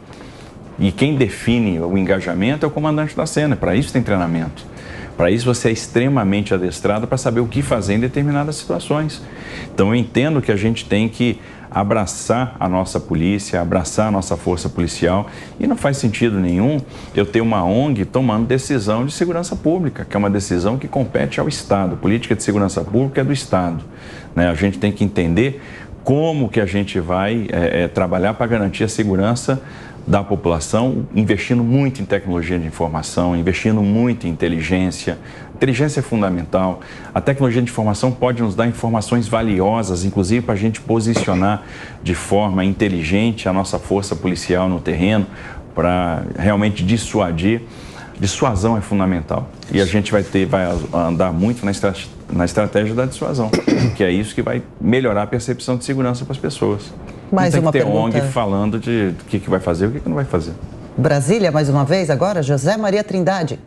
E quem define o engajamento é o comandante da cena, para isso tem treinamento. Para isso você é extremamente adestrado para saber o que fazer em determinadas situações. Então eu entendo que a gente tem que abraçar a nossa polícia, abraçar a nossa força policial e não faz sentido nenhum eu ter uma ONG tomando decisão de segurança pública, que é uma decisão que compete ao Estado. Política de segurança pública é do Estado, né? A gente tem que entender como que a gente vai trabalhar para garantir a segurança da população, investindo muito em tecnologia de informação, investindo muito em inteligência. Inteligência é fundamental. A tecnologia de informação pode nos dar informações valiosas, inclusive para a gente posicionar de forma inteligente a nossa força policial no terreno, para realmente dissuadir. Dissuasão é fundamental. E a gente vai andar muito na estratégia da dissuasão, que é isso que vai melhorar a percepção de segurança para as pessoas. Mais não tem uma que ter pergunta. ONG falando de o que vai fazer e o que não vai fazer. Brasília, mais uma vez, agora, José Maria Trindade.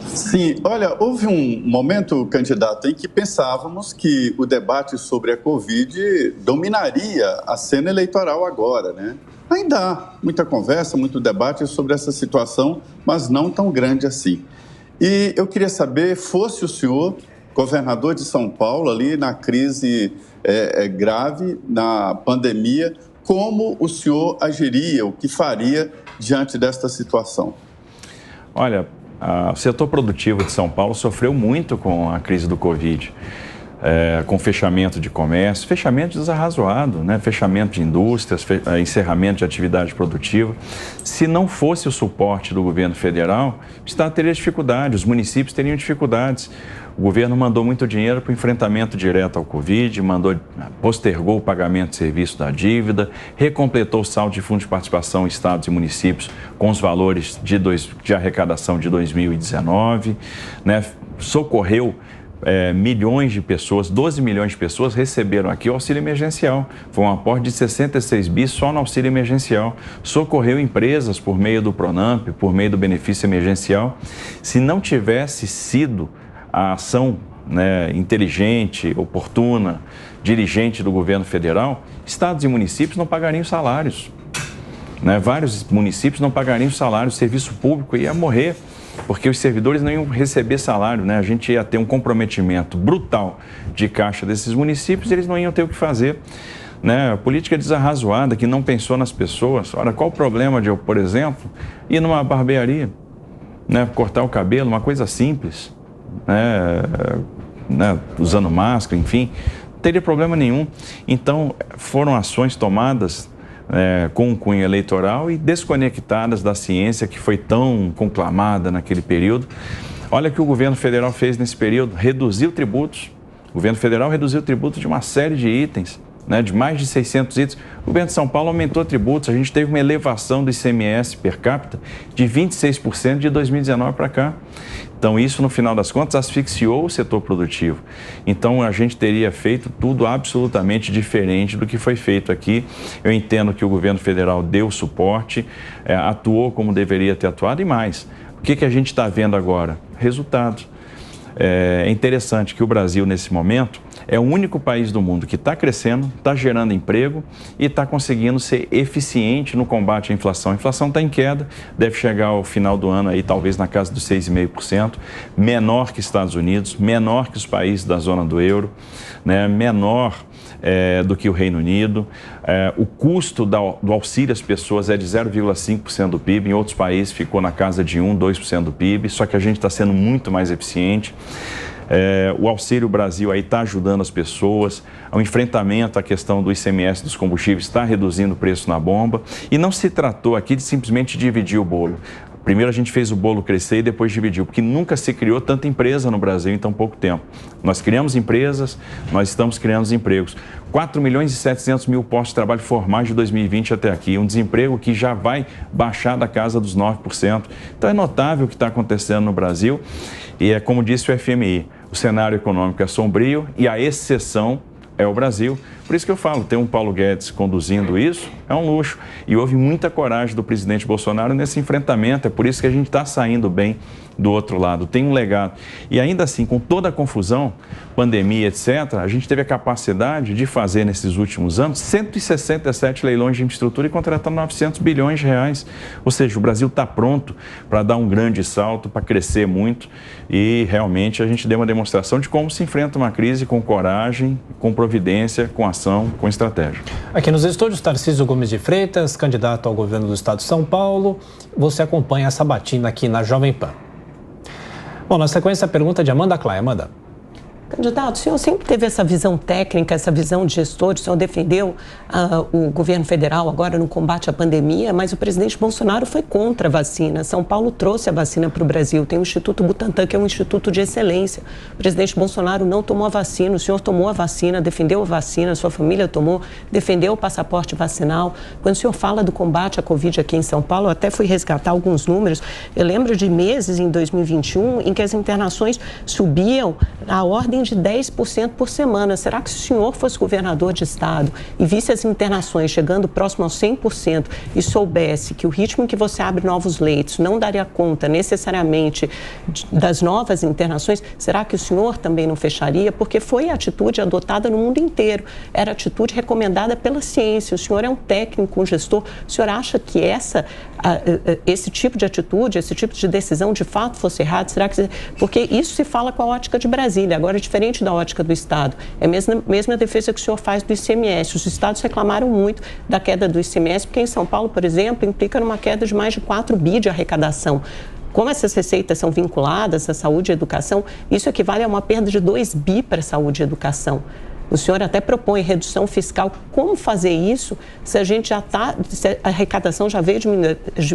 Sim, olha, houve um momento, candidato, em que pensávamos que o debate sobre a Covid dominaria a cena eleitoral agora, né? Ainda há muita conversa, muito debate sobre essa situação, mas não tão grande assim. E eu queria saber, fosse o senhor governador de São Paulo, ali na crise grave, na pandemia, como o senhor agiria, o que faria diante desta situação? Olha, o setor produtivo de São Paulo sofreu muito com a crise do Covid. Com fechamento de comércio, fechamento desarrazoado, né? Fechamento de indústrias, encerramento de atividade produtiva. Se não fosse o suporte do governo federal, o Estado teria dificuldade, os municípios teriam dificuldades. O governo mandou muito dinheiro para o enfrentamento direto ao Covid, postergou o pagamento de serviço da dívida, recompletou o saldo de fundo de participação em estados e municípios com os valores de arrecadação de 2019, né? Socorreu milhões de pessoas, 12 milhões de pessoas receberam aqui o auxílio emergencial. Foi um aporte de 66 bi só no auxílio emergencial. Socorreu empresas por meio do Pronamp, por meio do benefício emergencial. Se não tivesse sido a ação, né, inteligente, oportuna, dirigente do governo federal, estados e municípios não pagariam salários. Né? Vários municípios não pagariam salário, o serviço público ia morrer, porque os servidores não iam receber salário, né? A gente ia ter um comprometimento brutal de caixa desses municípios e eles não iam ter o que fazer. Né? A política desarrazoada, que não pensou nas pessoas. Ora, qual o problema de eu, por exemplo, ir numa barbearia, né? Cortar o cabelo, uma coisa simples, né? Usando máscara, enfim, não teria problema nenhum. Então, foram ações tomadas com cunho eleitoral e desconectadas da ciência que foi tão conclamada naquele período. Olha o que o governo federal fez nesse período, reduziu tributos. O governo federal reduziu tributos de uma série de itens, né, de mais de 600 itens. O governo de São Paulo aumentou tributos, a gente teve uma elevação do ICMS per capita de 26% de 2019 para cá. Então, isso, no final das contas, asfixiou o setor produtivo. Então, a gente teria feito tudo absolutamente diferente do que foi feito aqui. Eu entendo que o governo federal deu suporte, atuou como deveria ter atuado e mais. O que a gente está vendo agora? Resultados. É interessante que o Brasil, nesse momento, é o único país do mundo que está crescendo, está gerando emprego e está conseguindo ser eficiente no combate à inflação. A inflação está em queda, deve chegar ao final do ano aí talvez na casa dos 6,5%, menor que Estados Unidos, menor que os países da zona do euro, né? Menor do que o Reino Unido. O custo do auxílio às pessoas é de 0,5% do PIB, em outros países ficou na casa de 1%, 2% do PIB, só que a gente está sendo muito mais eficiente. O Auxílio Brasil aí está ajudando as pessoas, o enfrentamento à questão do ICMS dos combustíveis está reduzindo o preço na bomba e não se tratou aqui de simplesmente dividir o bolo. Primeiro a gente fez o bolo crescer e depois dividiu, porque nunca se criou tanta empresa no Brasil em tão pouco tempo. Nós criamos empresas, nós estamos criando empregos. 4 milhões e 700 mil postos de trabalho formais de 2020 até aqui, um desemprego que já vai baixar da casa dos 9%. Então é notável o que está acontecendo no Brasil e é como disse o FMI, o cenário econômico é sombrio e a exceção é o Brasil. Por isso que eu falo, ter um Paulo Guedes conduzindo isso é um luxo. E houve muita coragem do presidente Bolsonaro nesse enfrentamento. É por isso que a gente está saindo bem do outro lado. Tem um legado. E ainda assim, com toda a confusão, pandemia, etc., a gente teve a capacidade de fazer nesses últimos anos 167 leilões de infraestrutura e contratar 900 bilhões de reais. Ou seja, o Brasil está pronto para dar um grande salto, para crescer muito. E realmente a gente deu uma demonstração de como se enfrenta uma crise com coragem, com providência, com ação, com estratégia. Aqui nos estúdios, Tarcísio Gomes de Freitas, candidato ao governo do estado de São Paulo. Você acompanha a sabatina aqui na Jovem Pan. Bom, na sequência, a pergunta de Amanda Clay. Amanda. Candidato, o senhor sempre teve essa visão técnica, essa visão de gestor, o senhor defendeu o governo federal agora no combate à pandemia, mas o presidente Bolsonaro foi contra a vacina. São Paulo trouxe a vacina para o Brasil, tem o Instituto Butantan, que é um instituto de excelência. O presidente Bolsonaro não tomou a vacina, o senhor tomou a vacina, defendeu a vacina, sua família tomou, defendeu o passaporte vacinal. Quando o senhor fala do combate à Covid aqui em São Paulo, eu até fui resgatar alguns números, eu lembro de meses em 2021 em que as internações subiam a ordem ordem de 10% por semana. Será que se o senhor fosse governador de estado e visse as internações chegando próximo aos 100% e soubesse que o ritmo em que você abre novos leitos não daria conta necessariamente das novas internações, será que o senhor também não fecharia? Porque foi a atitude adotada no mundo inteiro, era a atitude recomendada pela ciência. O senhor é um técnico, um gestor, o senhor acha que esse tipo de atitude, esse tipo de decisão de fato fosse errado? Será que... Porque isso se fala com a ótica de Brasília, agora é diferente da ótica do Estado. É a mesma defesa que o senhor faz do ICMS. Os estados reclamaram muito da queda do ICMS, porque em São Paulo, por exemplo, implica numa queda de mais de 4 bi de arrecadação. Como essas receitas são vinculadas à saúde e educação, isso equivale a uma perda de 2 bi para a saúde e educação. O senhor até propõe redução fiscal. Como fazer isso se a gente se a arrecadação já veio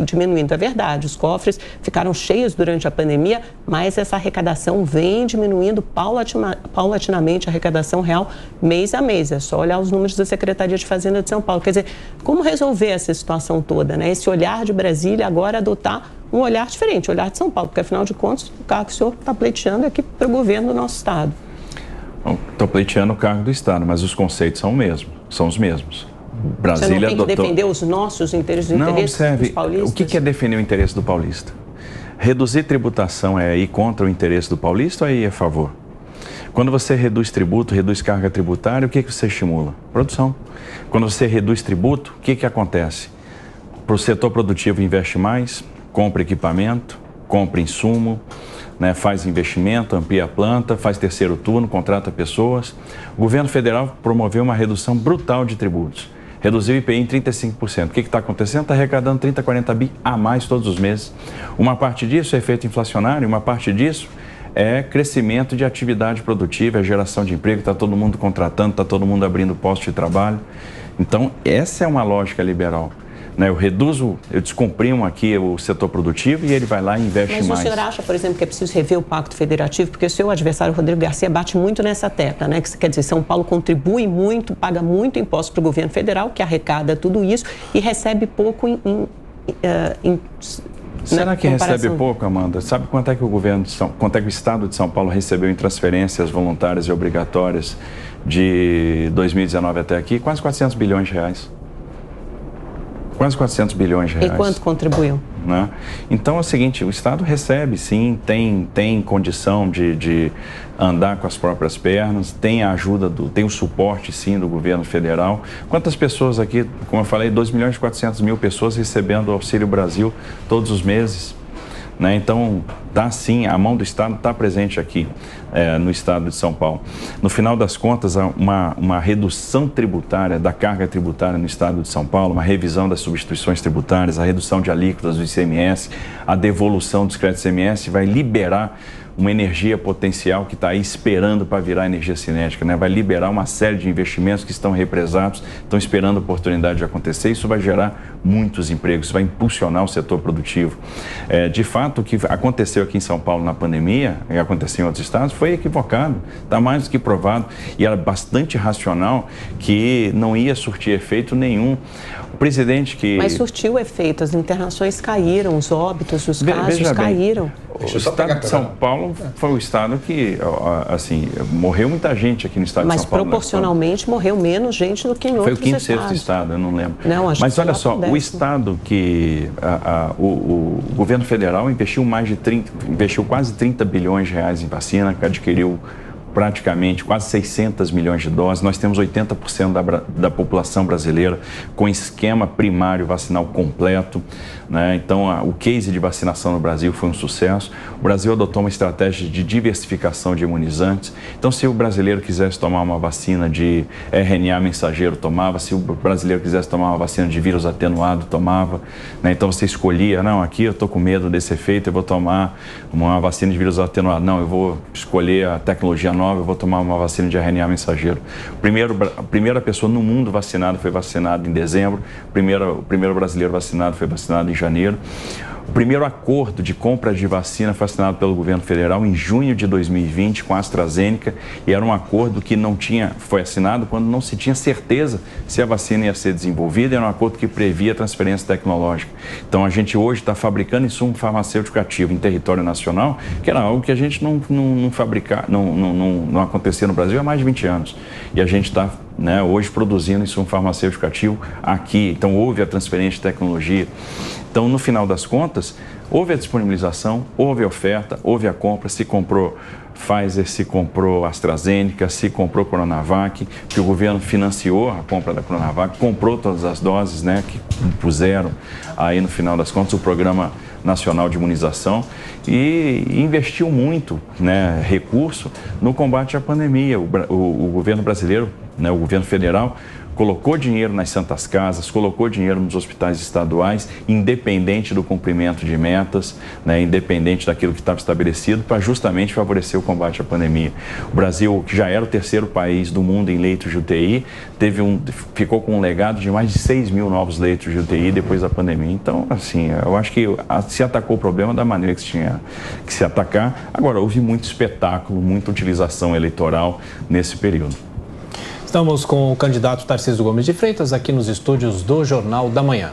diminuindo? É verdade, os cofres ficaram cheios durante a pandemia, mas essa arrecadação vem diminuindo paulatinamente, a arrecadação real, mês a mês. É só olhar os números da Secretaria de Fazenda de São Paulo. Quer dizer, como resolver essa situação toda, né? Esse olhar de Brasília agora adotar um olhar diferente, o olhar de São Paulo, porque afinal de contas, o cargo que o senhor está pleiteando é aqui para o governo do nosso estado. Estou pleiteando o cargo do Estado, mas os conceitos são os mesmos. Brasília Você não tem que defender os nossos interesses, os interesses dos paulistas? O que é defender o interesse do paulista? Reduzir tributação é ir contra o interesse do paulista ou é ir a favor? Quando você reduz tributo, reduz carga tributária, o que você estimula? Produção. Quando você reduz tributo, o que acontece? Para o setor produtivo investe mais, compra equipamento, compra insumo, né, faz investimento, amplia a planta, faz terceiro turno, contrata pessoas. O governo federal promoveu uma redução brutal de tributos. Reduziu o IPI em 35%. O que está acontecendo? Está arrecadando 30, 40 bi a mais todos os meses. Uma parte disso é efeito inflacionário, uma parte disso é crescimento de atividade produtiva, é geração de emprego, está todo mundo contratando, está todo mundo abrindo postos de trabalho. Então, essa é uma lógica liberal. Eu descomprimo aqui o setor produtivo e ele vai lá e investe mais. Mas o senhor acha, por exemplo, que é preciso rever o Pacto Federativo? Porque o seu adversário, Rodrigo Garcia, bate muito nessa tecla, né? Que quer dizer, São Paulo contribui muito, paga muito imposto para o governo federal, que arrecada tudo isso e recebe pouco Será que recebe pouco, Amanda? Sabe quanto é que quanto é que o Estado de São Paulo recebeu em transferências voluntárias e obrigatórias de 2019 até aqui? Quase 400 bilhões de reais. Quase 400 bilhões de reais. E quanto contribuiu? Né? Então é o seguinte, o Estado recebe sim, tem condição de andar com as próprias pernas, tem a ajuda, tem o suporte sim do governo federal. Quantas pessoas aqui, como eu falei, 2.400.000 pessoas recebendo o Auxílio Brasil todos os meses. Né? Então, dá sim, a mão do Estado está presente aqui no Estado de São Paulo. No final das contas, uma redução tributária, da carga tributária no Estado de São Paulo, uma revisão das substituições tributárias, a redução de alíquotas do ICMS, a devolução dos créditos ICMS vai liberar uma energia potencial que está aí esperando para virar energia cinética, né? Vai liberar uma série de investimentos que estão represados, estão esperando a oportunidade de acontecer. Isso vai gerar muitos empregos, isso vai impulsionar o setor produtivo. De fato, o que aconteceu aqui em São Paulo na pandemia, e aconteceu em outros estados, foi equivocado, está mais do que provado, e era bastante racional que não ia surtir efeito nenhum. O presidente que... Mas surtiu efeito, as internações caíram, os óbitos, os casos caíram. O estado de São Paulo foi o estado que, assim, morreu muita gente aqui no estado de São Paulo. Mas proporcionalmente morreu menos gente do que em outros estados. Foi o 5º estado, eu não lembro. Não, acho Mas que olha só, o estado que o governo federal investiu quase 30 bilhões de reais em vacina, que adquiriu praticamente quase 600 milhões de doses. Nós temos 80% da população brasileira com esquema primário vacinal completo, né? Então, o case de vacinação no Brasil foi um sucesso. O Brasil adotou uma estratégia de diversificação de imunizantes. Então, se o brasileiro quisesse tomar uma vacina de RNA mensageiro, tomava. Se o brasileiro quisesse tomar uma vacina de vírus atenuado, tomava, né? Então, você escolhia, não, aqui eu estou com medo desse efeito, eu vou tomar uma vacina de vírus atenuado. Não, eu vou escolher a tecnologia nova, eu vou tomar uma vacina de RNA mensageiro. A primeira pessoa no mundo vacinada foi vacinada em dezembro, o primeiro brasileiro vacinado foi vacinado em janeiro. primeiro acordo de compra de vacina foi assinado pelo governo federal em junho de 2020 com a AstraZeneca, e era um acordo que foi assinado quando não se tinha certeza se a vacina ia ser desenvolvida, era um acordo que previa transferência tecnológica. Então a gente hoje está fabricando insumo farmacêutico ativo em território nacional, que era algo que a gente não acontecia no Brasil há mais de 20 anos. E a gente está hoje produzindo insumo farmacêutico ativo aqui. Então houve a transferência de tecnologia. Então, no final das contas, houve a disponibilização, houve a oferta, houve a compra, se comprou Pfizer, se comprou AstraZeneca, se comprou Coronavac, que o governo financiou a compra da Coronavac, comprou todas as doses, que puseram aí no final das contas o Programa Nacional de Imunização, e investiu muito recurso no combate à pandemia. O governo brasileiro, o governo federal, colocou dinheiro nas santas casas, colocou dinheiro nos hospitais estaduais, independente do cumprimento de metas, independente daquilo que estava estabelecido, para justamente favorecer o combate à pandemia. O Brasil, que já era o terceiro país do mundo em leitos de UTI, ficou com um legado de mais de 6 mil novos leitos de UTI depois da pandemia. Então, assim, eu acho que se atacou o problema da maneira que se tinha que se atacar. Agora, houve muito espetáculo, muita utilização eleitoral nesse período. Estamos com o candidato Tarcísio Gomes de Freitas aqui nos estúdios do Jornal da Manhã.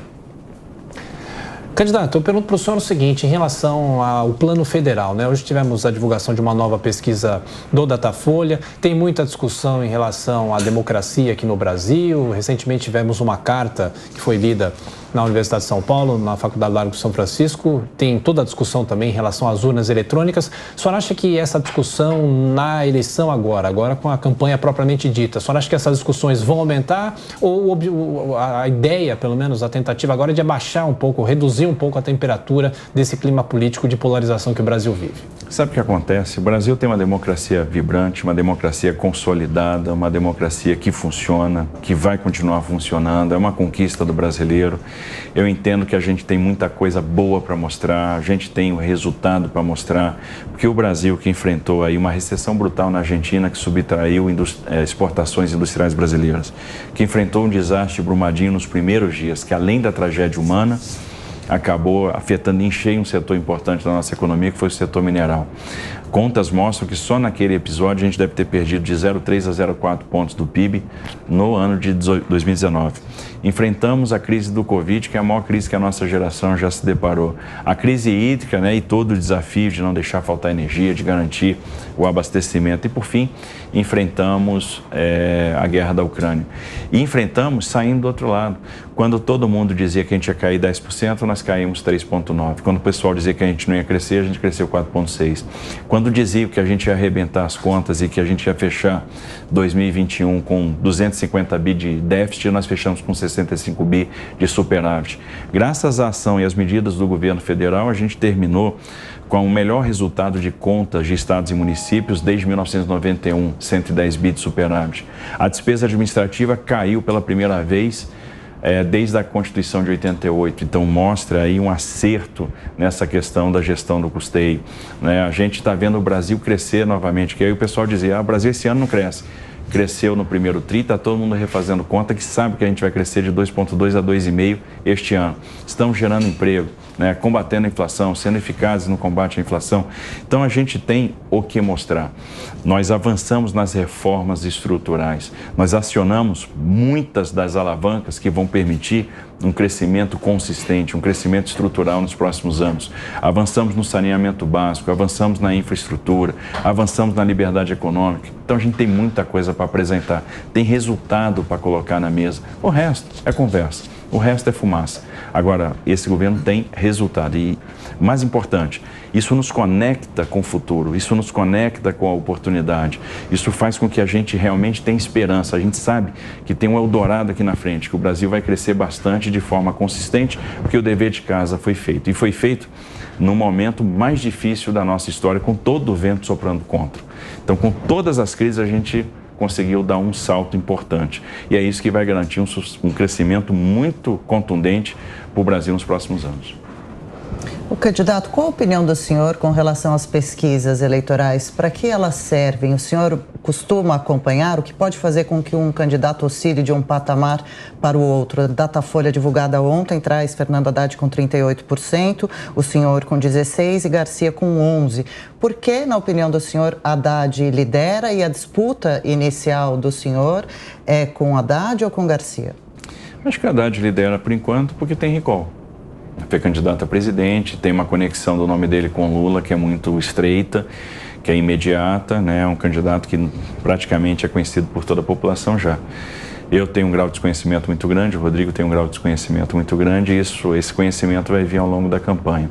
Candidato, eu pergunto para o senhor o seguinte, em relação ao plano federal, Hoje tivemos a divulgação de uma nova pesquisa do Datafolha, tem muita discussão em relação à democracia aqui no Brasil. Recentemente tivemos uma carta que foi lida na Universidade de São Paulo, na Faculdade Largo de São Francisco, tem toda a discussão também em relação às urnas eletrônicas. O senhor acha que essa discussão na eleição agora com a campanha propriamente dita, o senhor acha que essas discussões vão aumentar ou a ideia, pelo menos a tentativa agora é de abaixar um pouco, reduzir um pouco a temperatura desse clima político de polarização que o Brasil vive? Sabe o que acontece? O Brasil tem uma democracia vibrante, uma democracia consolidada, uma democracia que funciona, que vai continuar funcionando, é uma conquista do brasileiro. Eu entendo que a gente tem muita coisa boa para mostrar, a gente tem o resultado para mostrar, porque o Brasil, que enfrentou aí uma recessão brutal na Argentina, que subtraiu exportações industriais brasileiras, que enfrentou um desastre Brumadinho nos primeiros dias, que além da tragédia humana, acabou afetando em cheio um setor importante da nossa economia, que foi o setor mineral. Contas mostram que só naquele episódio a gente deve ter perdido de 0,3 a 0,4 pontos do PIB no ano de 2019. Enfrentamos a crise do Covid, que é a maior crise que a nossa geração já se deparou. A crise hídrica, e todo o desafio de não deixar faltar energia, de garantir o abastecimento. E, por fim, enfrentamos a guerra da Ucrânia. E enfrentamos saindo do outro lado. Quando todo mundo dizia que a gente ia cair 10%, nós caímos 3,9%. Quando o pessoal dizia que a gente não ia crescer, a gente cresceu 4,6%. Quando diziam que a gente ia arrebentar as contas e que a gente ia fechar 2021 com 250 bi de déficit, nós fechamos com 65 bi de superávit. Graças à ação e às medidas do governo federal, a gente terminou com o melhor resultado de contas de estados e municípios desde 1991, 110 bi de superávit. A despesa administrativa caiu pela primeira vez desde a Constituição de 88, então mostra aí um acerto nessa questão da gestão do custeio. A gente está vendo o Brasil crescer novamente, que aí o pessoal dizia, o Brasil esse ano não cresce. Cresceu no primeiro tri, está todo mundo refazendo conta que sabe que a gente vai crescer de 2,2 a 2,5 este ano. Estamos gerando emprego, combatendo a inflação, sendo eficazes no combate à inflação. Então a gente tem o que mostrar. Nós avançamos nas reformas estruturais, nós acionamos muitas das alavancas que vão permitir um crescimento consistente, um crescimento estrutural nos próximos anos. Avançamos no saneamento básico, avançamos na infraestrutura, avançamos na liberdade econômica. Então a gente tem muita coisa para apresentar, tem resultado para colocar na mesa. O resto é conversa, o resto é fumaça. Agora, esse governo tem resultado e, mais importante, isso nos conecta com o futuro, isso nos conecta com a oportunidade, isso faz com que a gente realmente tenha esperança, a gente sabe que tem um Eldorado aqui na frente, que o Brasil vai crescer bastante de forma consistente, porque o dever de casa foi feito, e foi feito no momento mais difícil da nossa história, com todo o vento soprando contra. Então, com todas as crises, a gente conseguiu dar um salto importante. E é isso que vai garantir um crescimento muito contundente para o Brasil nos próximos anos. O candidato, qual a opinião do senhor com relação às pesquisas eleitorais? Para que elas servem? O senhor costuma acompanhar o que pode fazer com que um candidato oscile de um patamar para o outro? A Datafolha divulgada ontem traz Fernando Haddad com 38%, o senhor com 16% e Garcia com 11%. Por que, na opinião do senhor, Haddad lidera e a disputa inicial do senhor é com Haddad ou com Garcia? Acho que Haddad lidera por enquanto porque tem recall. Foi candidato a presidente, tem uma conexão do nome dele com Lula que é muito estreita, que é imediata, né? Um candidato que praticamente é conhecido por toda a população já. Eu tenho um grau de desconhecimento muito grande, o Rodrigo tem um grau de desconhecimento muito grande e esse conhecimento vai vir ao longo da campanha,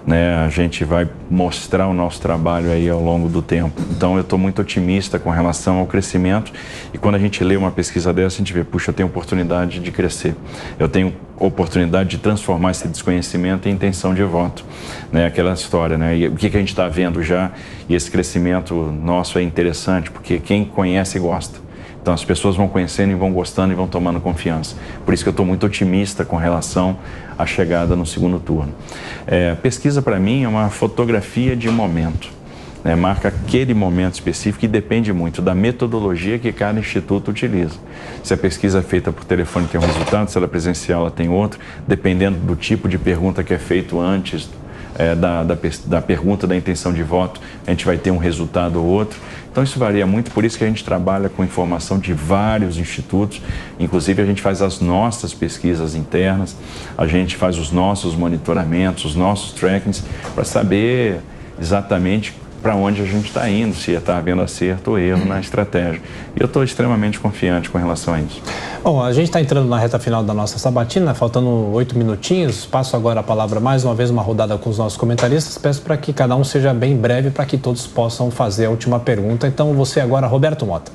né? A gente vai mostrar o nosso trabalho aí ao longo do tempo. Então eu estou muito otimista com relação ao crescimento e quando a gente lê uma pesquisa dessa, a gente vê, puxa, eu tenho oportunidade de crescer, eu tenho oportunidade de transformar esse desconhecimento em intenção de voto, né? Aquela história, né? E o que a gente está vendo já, e esse crescimento nosso é interessante, porque quem conhece gosta. Então as pessoas vão conhecendo e vão gostando e vão tomando confiança. Por isso que eu estou muito otimista com relação à chegada no segundo turno. Pesquisa para mim é uma fotografia de momento, né? Marca aquele momento específico e depende muito da metodologia que cada instituto utiliza. Se a pesquisa é feita por telefone tem um resultado, se ela é presencial ela tem outro, dependendo do tipo de pergunta que é feito antes da pergunta da intenção de voto, a gente vai ter um resultado ou outro. Então isso varia muito, por isso que a gente trabalha com informação de vários institutos, inclusive a gente faz as nossas pesquisas internas, a gente faz os nossos monitoramentos, os nossos trackings, para saber exatamente para onde a gente está indo, se está havendo acerto ou erro na estratégia. E eu estou extremamente confiante com relação a isso. Bom, a gente está entrando na reta final da nossa sabatina, faltando 8 minutinhos. Passo agora a palavra mais uma vez, uma rodada com os nossos comentaristas. Peço para que cada um seja bem breve, para que todos possam fazer a última pergunta. Então, você agora, Roberto Mota.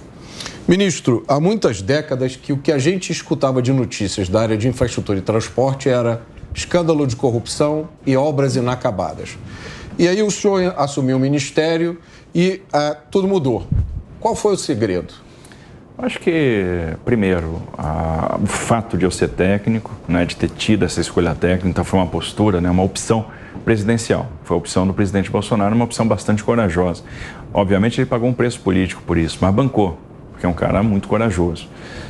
Ministro, há muitas décadas que o que a gente escutava de notícias da área de infraestrutura e transporte era escândalo de corrupção e obras inacabadas. E aí o senhor assumiu o ministério e tudo mudou. Qual foi o segredo? Acho que, primeiro, o fato de eu ser técnico, né, de ter tido essa escolha técnica, então foi uma postura, né, uma opção presidencial. Foi a opção do presidente Bolsonaro, uma opção bastante corajosa. Obviamente ele pagou um preço político por isso, mas bancou, porque é um cara muito corajoso.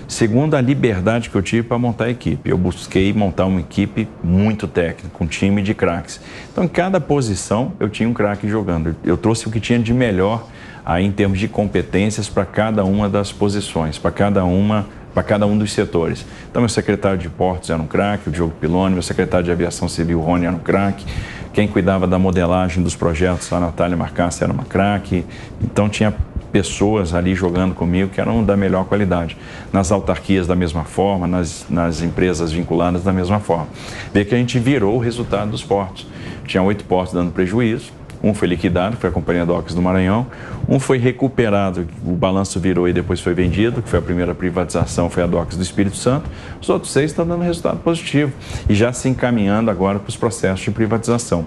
Segundo, a liberdade que eu tive para montar a equipe. Eu busquei montar uma equipe muito técnica, um time de craques. Então, em cada posição, eu tinha um craque jogando. Eu trouxe o que tinha de melhor aí em termos de competências para cada uma das posições, para cada um dos setores. Então, meu secretário de Portos era um craque, o Diogo Piloni, meu secretário de Aviação Civil, o Rony, era um craque. Quem cuidava da modelagem dos projetos, a Natália Marcassi, era uma craque. Então, tinha pessoas ali jogando comigo que eram da melhor qualidade. Nas autarquias da mesma forma, nas empresas vinculadas da mesma forma. Vê que a gente virou o resultado dos portos. Tinha 8 portos dando prejuízo, um foi liquidado, que foi a Companhia Docas do Maranhão, um foi recuperado, o balanço virou e depois foi vendido, que foi a primeira privatização, foi a Docas do Espírito Santo. Os outros 6 estão dando resultado positivo e já se encaminhando agora para os processos de privatização.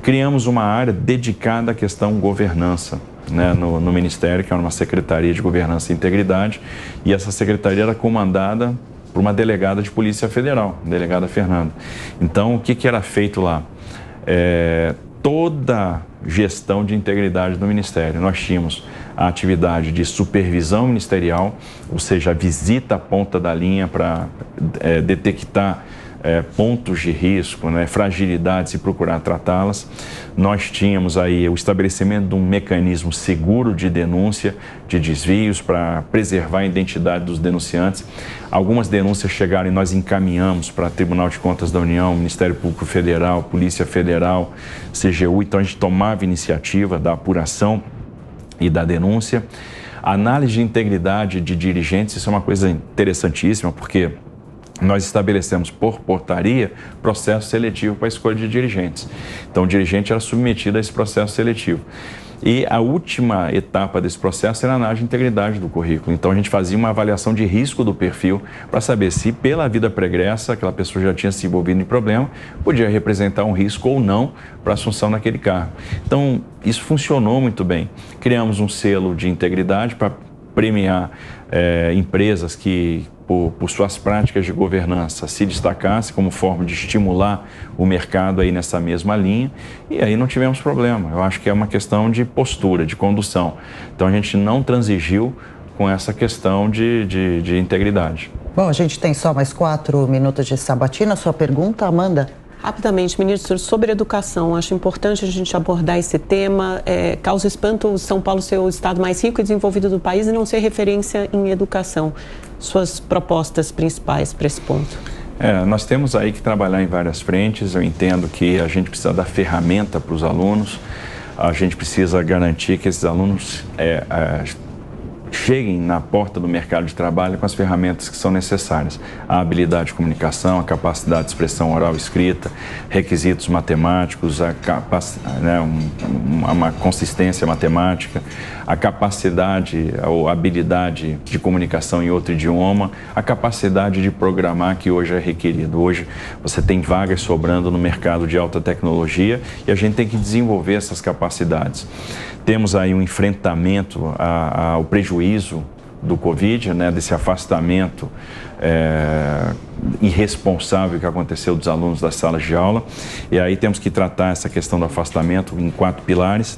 Criamos uma área dedicada à questão governança, né, no Ministério, que é uma Secretaria de Governança e Integridade, e essa secretaria era comandada por uma delegada de Polícia Federal, delegada Fernanda. Então, o que era feito lá? Toda gestão de integridade do Ministério. Nós tínhamos a atividade de supervisão ministerial, ou seja, a visita à ponta da linha para detectar pontos de risco, né, fragilidades e procurar tratá-las. Nós tínhamos aí o estabelecimento de um mecanismo seguro de denúncia de desvios para preservar a identidade dos denunciantes. Algumas denúncias chegaram e nós encaminhamos para o Tribunal de Contas da União, Ministério Público Federal, Polícia Federal, CGU. Então a gente tomava iniciativa da apuração e da denúncia. A análise de integridade de dirigentes, isso é uma coisa interessantíssima, porque nós estabelecemos por portaria processo seletivo para a escolha de dirigentes. Então, o dirigente era submetido a esse processo seletivo. E a última etapa desse processo era a análise de integridade do currículo. Então, a gente fazia uma avaliação de risco do perfil para saber se, pela vida pregressa, aquela pessoa já tinha se envolvido em problema, podia representar um risco ou não para a assunção naquele cargo. Então, isso funcionou muito bem. Criamos um selo de integridade para premiar empresas que por suas práticas de governança, se destacasse como forma de estimular o mercado aí nessa mesma linha, e aí não tivemos problema. Eu acho que é uma questão de postura, de condução. Então a gente não transigiu com essa questão de integridade. Bom, a gente tem só mais 4 minutos de sabatina. Sua pergunta, Amanda? Rapidamente, ministro, sobre educação, acho importante a gente abordar esse tema. Causa espanto São Paulo ser o estado mais rico e desenvolvido do país e não ser referência em educação. Suas propostas principais para esse ponto? Nós temos aí que trabalhar em várias frentes. Eu entendo que a gente precisa dar ferramenta para os alunos, a gente precisa garantir que esses alunos cheguem na porta do mercado de trabalho com as ferramentas que são necessárias. A habilidade de comunicação, a capacidade de expressão oral e escrita, requisitos matemáticos, uma consistência matemática, a capacidade ou habilidade de comunicação em outro idioma, a capacidade de programar que hoje é requerido. Hoje você tem vagas sobrando no mercado de alta tecnologia e a gente tem que desenvolver essas capacidades. Temos aí um enfrentamento ao prejuízo do Covid, desse afastamento irresponsável que aconteceu dos alunos das salas de aula. E aí temos que tratar essa questão do afastamento em 4 pilares.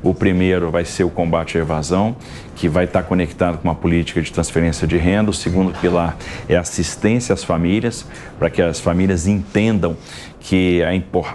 O primeiro vai ser o combate à evasão, que vai estar conectado com uma política de transferência de renda. O segundo pilar é assistência às famílias, para que as famílias entendam que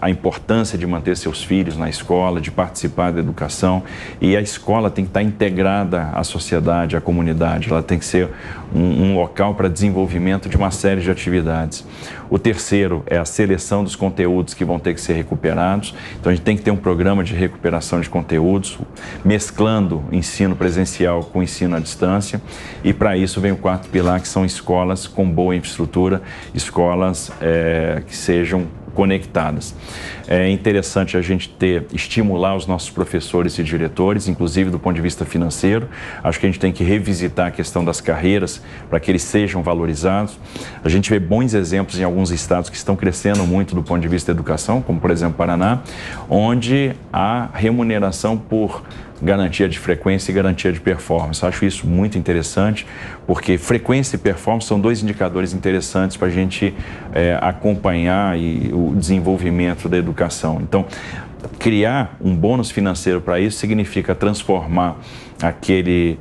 a importância de manter seus filhos na escola, de participar da educação, e a escola tem que estar integrada à sociedade, à comunidade, ela tem que ser um local para desenvolvimento de uma série de atividades. O terceiro é a seleção dos conteúdos que vão ter que ser recuperados, então a gente tem que ter um programa de recuperação de conteúdos, mesclando ensino presencial com ensino à distância, e para isso vem o 4º pilar, que são escolas com boa infraestrutura, escolas que sejam conectadas. É interessante a gente estimular os nossos professores e diretores, inclusive do ponto de vista financeiro. Acho que a gente tem que revisitar a questão das carreiras para que eles sejam valorizados. A gente vê bons exemplos em alguns estados que estão crescendo muito do ponto de vista da educação, como por exemplo Paraná, onde há remuneração por garantia de frequência e garantia de performance. Acho isso muito interessante, porque frequência e performance são 2 indicadores interessantes para a gente acompanhar o desenvolvimento da educação. Então, criar um bônus financeiro para isso significa transformar aquele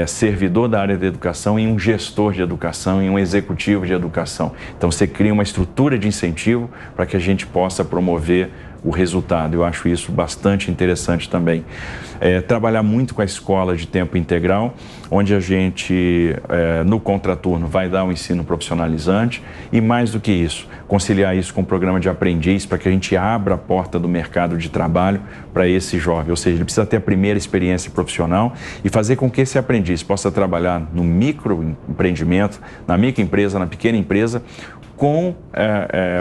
servidor da área de educação em um gestor de educação, em um executivo de educação. Então, você cria uma estrutura de incentivo para que a gente possa promover o resultado. Eu acho isso bastante interessante também. Trabalhar muito com a escola de tempo integral, onde a gente, no contraturno, vai dar um ensino profissionalizante e, mais do que isso, conciliar isso com o programa de aprendiz para que a gente abra a porta do mercado de trabalho para esse jovem. Ou seja, ele precisa ter a primeira experiência profissional e fazer com que esse aprendiz possa trabalhar no microempreendimento, na microempresa, na pequena empresa, com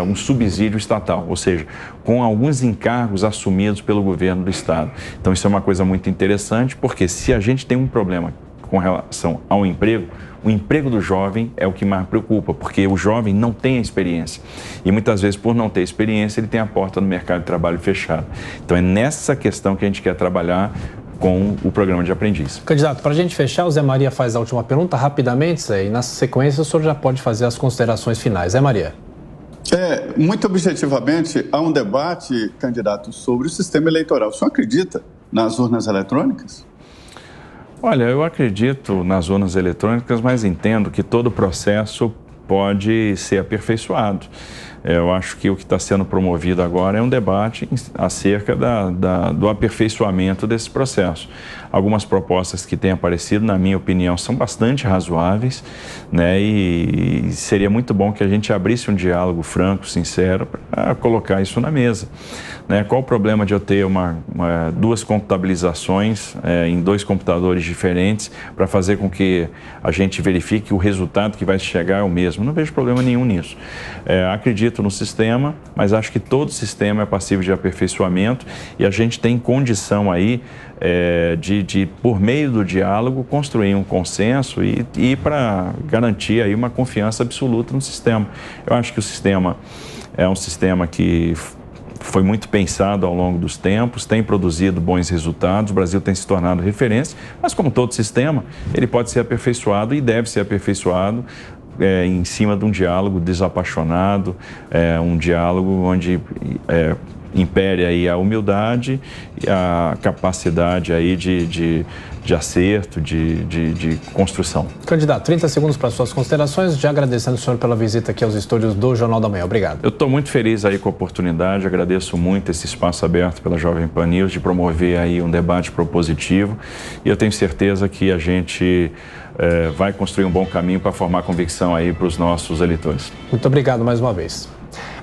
um subsídio estatal, ou seja, com alguns encargos assumidos pelo governo do estado. Então isso é uma coisa muito interessante, porque se a gente tem um problema com relação ao emprego, o emprego do jovem é o que mais preocupa, porque o jovem não tem a experiência. E muitas vezes, por não ter experiência, ele tem a porta no mercado de trabalho fechada. Então é nessa questão que a gente quer trabalhar com o programa de aprendiz. Candidato, para a gente fechar, o Zé Maria faz a última pergunta rapidamente, Zé, e na sequência o senhor já pode fazer as considerações finais. Zé Maria. Muito objetivamente, há um debate, candidato, sobre o sistema eleitoral. O senhor acredita nas urnas eletrônicas? Olha, eu acredito nas urnas eletrônicas, mas entendo que todo o processo pode ser aperfeiçoado. Eu acho que o que está sendo promovido agora é um debate acerca do aperfeiçoamento desse processo. Algumas propostas que têm aparecido, na minha opinião, são bastante razoáveis, e seria muito bom que a gente abrisse um diálogo franco, sincero, para colocar isso na mesa. Qual o problema de eu ter duas computabilizações em 2 computadores diferentes para fazer com que a gente verifique que o resultado que vai chegar é o mesmo? Não vejo problema nenhum nisso. Acredito no sistema, mas acho que todo sistema é passível de aperfeiçoamento e a gente tem condição aí de por meio do diálogo, construir um consenso e para garantir aí uma confiança absoluta no sistema. Eu acho que o sistema é um sistema que foi muito pensado ao longo dos tempos, tem produzido bons resultados, o Brasil tem se tornado referência, mas como todo sistema, ele pode ser aperfeiçoado e deve ser aperfeiçoado em cima de um diálogo desapaixonado, um diálogo onde impere aí a humildade e a capacidade aí de acerto, de construção. Candidato, 30 segundos para suas considerações, já agradecendo o senhor pela visita aqui aos estúdios do Jornal da Manhã. Obrigado. Eu estou muito feliz aí com a oportunidade, agradeço muito esse espaço aberto pela Jovem Pan News de promover aí um debate propositivo e eu tenho certeza que a gente vai construir um bom caminho para formar convicção aí para os nossos eleitores. Muito obrigado mais uma vez.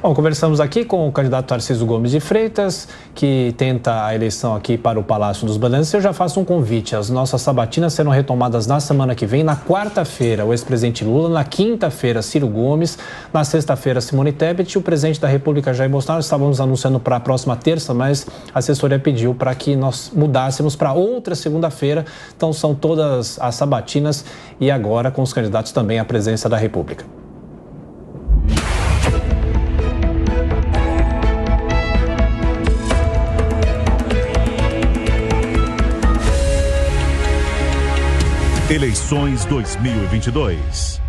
Bom, conversamos aqui com o candidato Tarcísio Gomes de Freitas, que tenta a eleição aqui para o Palácio dos Bandeirantes. Eu já faço um convite. As nossas sabatinas serão retomadas na semana que vem. Na quarta-feira, o ex-presidente Lula. Na quinta-feira, Ciro Gomes. Na sexta-feira, Simone Tebet. E o presidente da República, Jair Bolsonaro. Estávamos anunciando para a próxima terça, mas a assessoria pediu para que nós mudássemos para outra segunda-feira. Então, são todas as sabatinas e agora com os candidatos também à presidência da República. Eleições 2022.